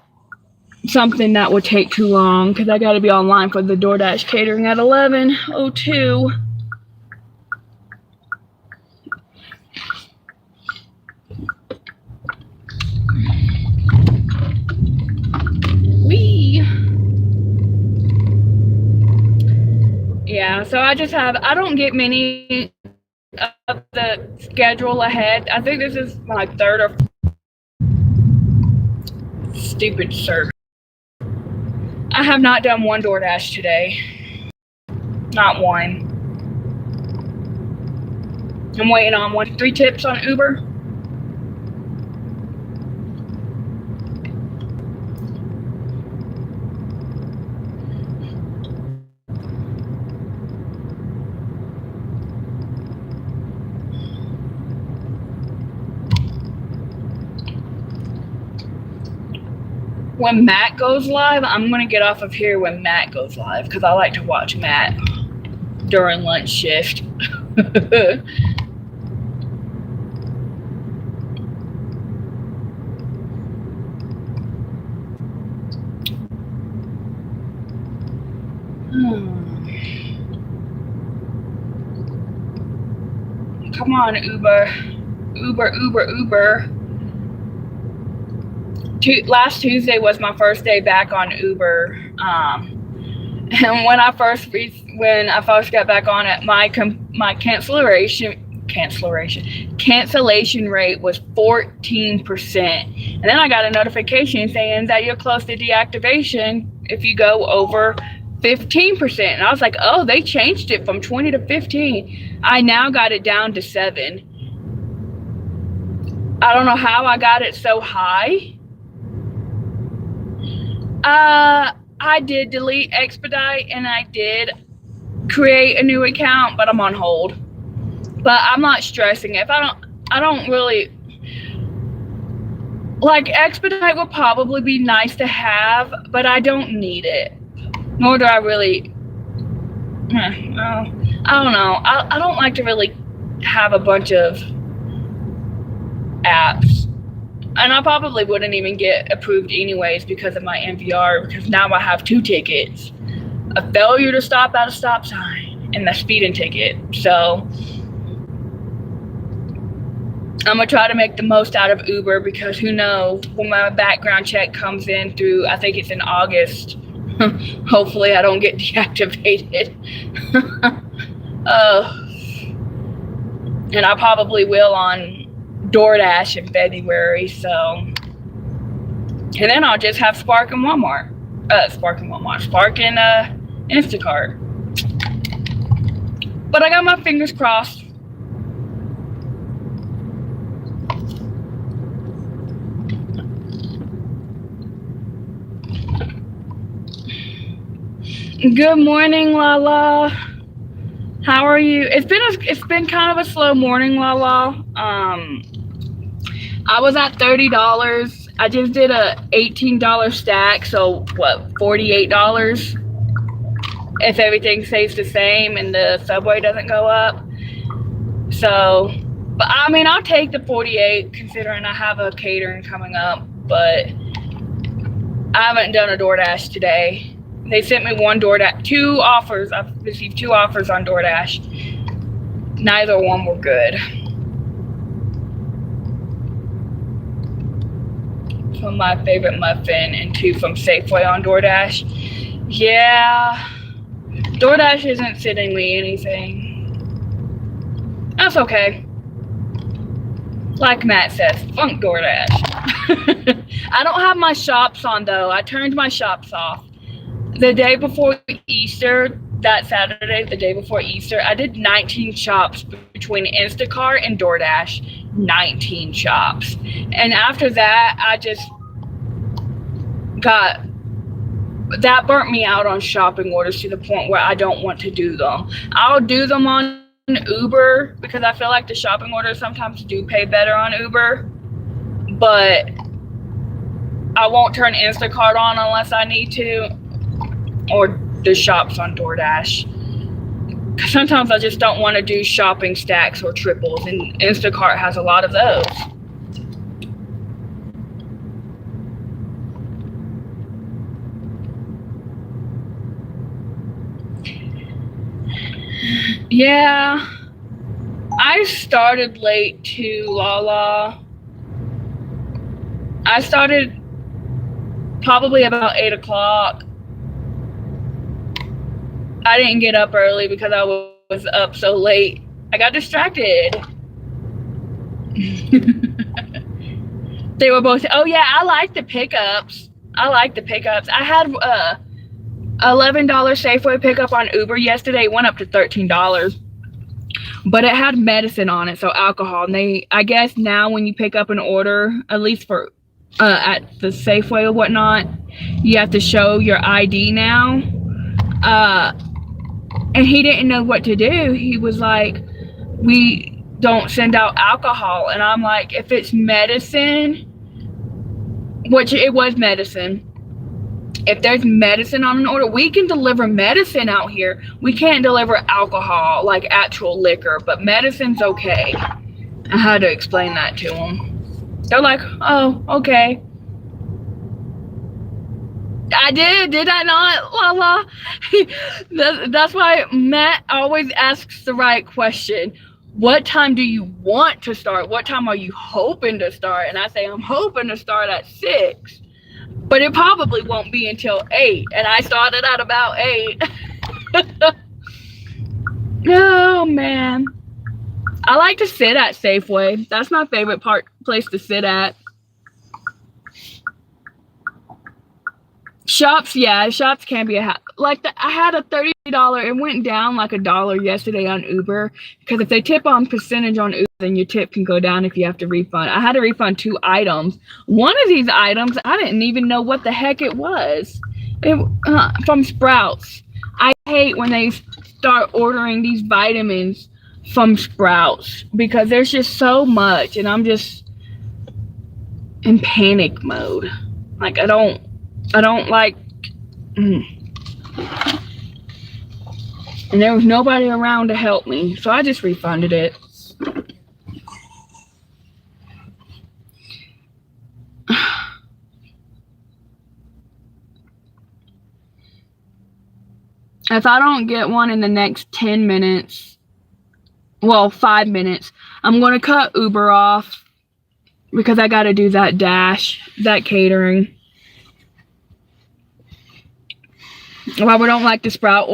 something that would take too long because I gotta be online for the DoorDash catering at 11:02. Yeah, so I don't get many of the schedule ahead. I think this is my 3rd or stupid service. I have not done one DoorDash today. Not one. I'm waiting on 3 tips on Uber. When Matt goes live, I'm going to get off of here when Matt goes live because I like to watch Matt during lunch shift. Come on, Uber. Uber. Last Tuesday was my first day back on Uber, and when I first got back on it, my cancellation rate was 14%, and then I got a notification saying that you're close to deactivation if you go over 15%, and I was like, oh, they changed it from 20 to 15. I now got it down to 7. I don't know how I got it so high. I did delete Expedite and I did create a new account, but I'm on hold. But I'm not stressing it. I don't really like Expedite would probably be nice to have, but I don't need it. Nor do I really. I don't know. I don't like to really have a bunch of apps. And I probably wouldn't even get approved anyways because of my MVR, because now I have 2 tickets. A failure to stop at a stop sign and the speeding ticket. So I'm going to try to make the most out of Uber, because who knows, when my background check comes in through, I think it's in August, hopefully I don't get deactivated. And I probably will on DoorDash in February, so. And then I'll just have Spark and Walmart. Spark and Instacart. But I got my fingers crossed. Good morning, Lala. How are you? It's been kind of a slow morning, Lala. I was at $30. I just did a $18 stack, so what, $48 if everything stays the same and the subway doesn't go up. So, but I mean, I'll take the 48 considering I have a catering coming up, but I haven't done a DoorDash today. They sent me 2 offers. I've received 2 offers on DoorDash. Neither one were good. From my favorite muffin and 2 from Safeway on DoorDash. Yeah, DoorDash isn't sending me anything. That's okay. Like Matt says, funk DoorDash. I don't have my shops on though. I turned my shops off. The day before Easter, that Saturday, the day before Easter, I did 19 shops between Instacart and DoorDash. 19 shops. And after that, I just that burnt me out on shopping orders to the point where I don't want to do them. I'll do them on Uber because I feel like the shopping orders sometimes do pay better on Uber. But I won't turn Instacart on unless I need to. Or the shops on DoorDash. Sometimes I just don't want to do shopping stacks or triples, and Instacart has a lot of those. Yeah, I started late too, Lala. I started probably about 8 o'clock. I didn't get up early because I was up so late. I got distracted. They were both, oh yeah, I like the pickups. I had $11 Safeway pickup on Uber yesterday. It went up to $13. But it had medicine on it, so alcohol. And I guess now when you pick up an order, at least for at the Safeway or whatnot, you have to show your ID now. And he didn't know what to do. He was like, we don't send out alcohol. And I'm like, if it's medicine, which it was medicine, if there's medicine on an order, we can deliver medicine out here. We can't deliver alcohol, like actual liquor, but medicine's okay. I had to explain that to them. They're like, oh, okay. I did I not, Lala? That's why Matt always asks the right question. What time do you want to start? What time are you hoping to start? And I say, I'm hoping to start at 6. But it probably won't be until 8. And I started at about 8. Oh, man. I like to sit at Safeway. That's my favorite place to sit at. Shops, yeah, shops can be I had a $30. It went down like $1 yesterday on Uber because if they tip on percentage on Uber, then your tip can go down if you have to refund. I had to refund 2 items. One of these items, I didn't even know what the heck it was. From Sprouts. I hate when they start ordering these vitamins from Sprouts because there's just so much, and I'm just in panic mode. Like I don't like. And there was nobody around to help me, so I just refunded it. If I don't get one in the next 10 minutes, well, 5 minutes, I'm going to cut Uber off because I got to do that that catering. Well, we don't like the Sprout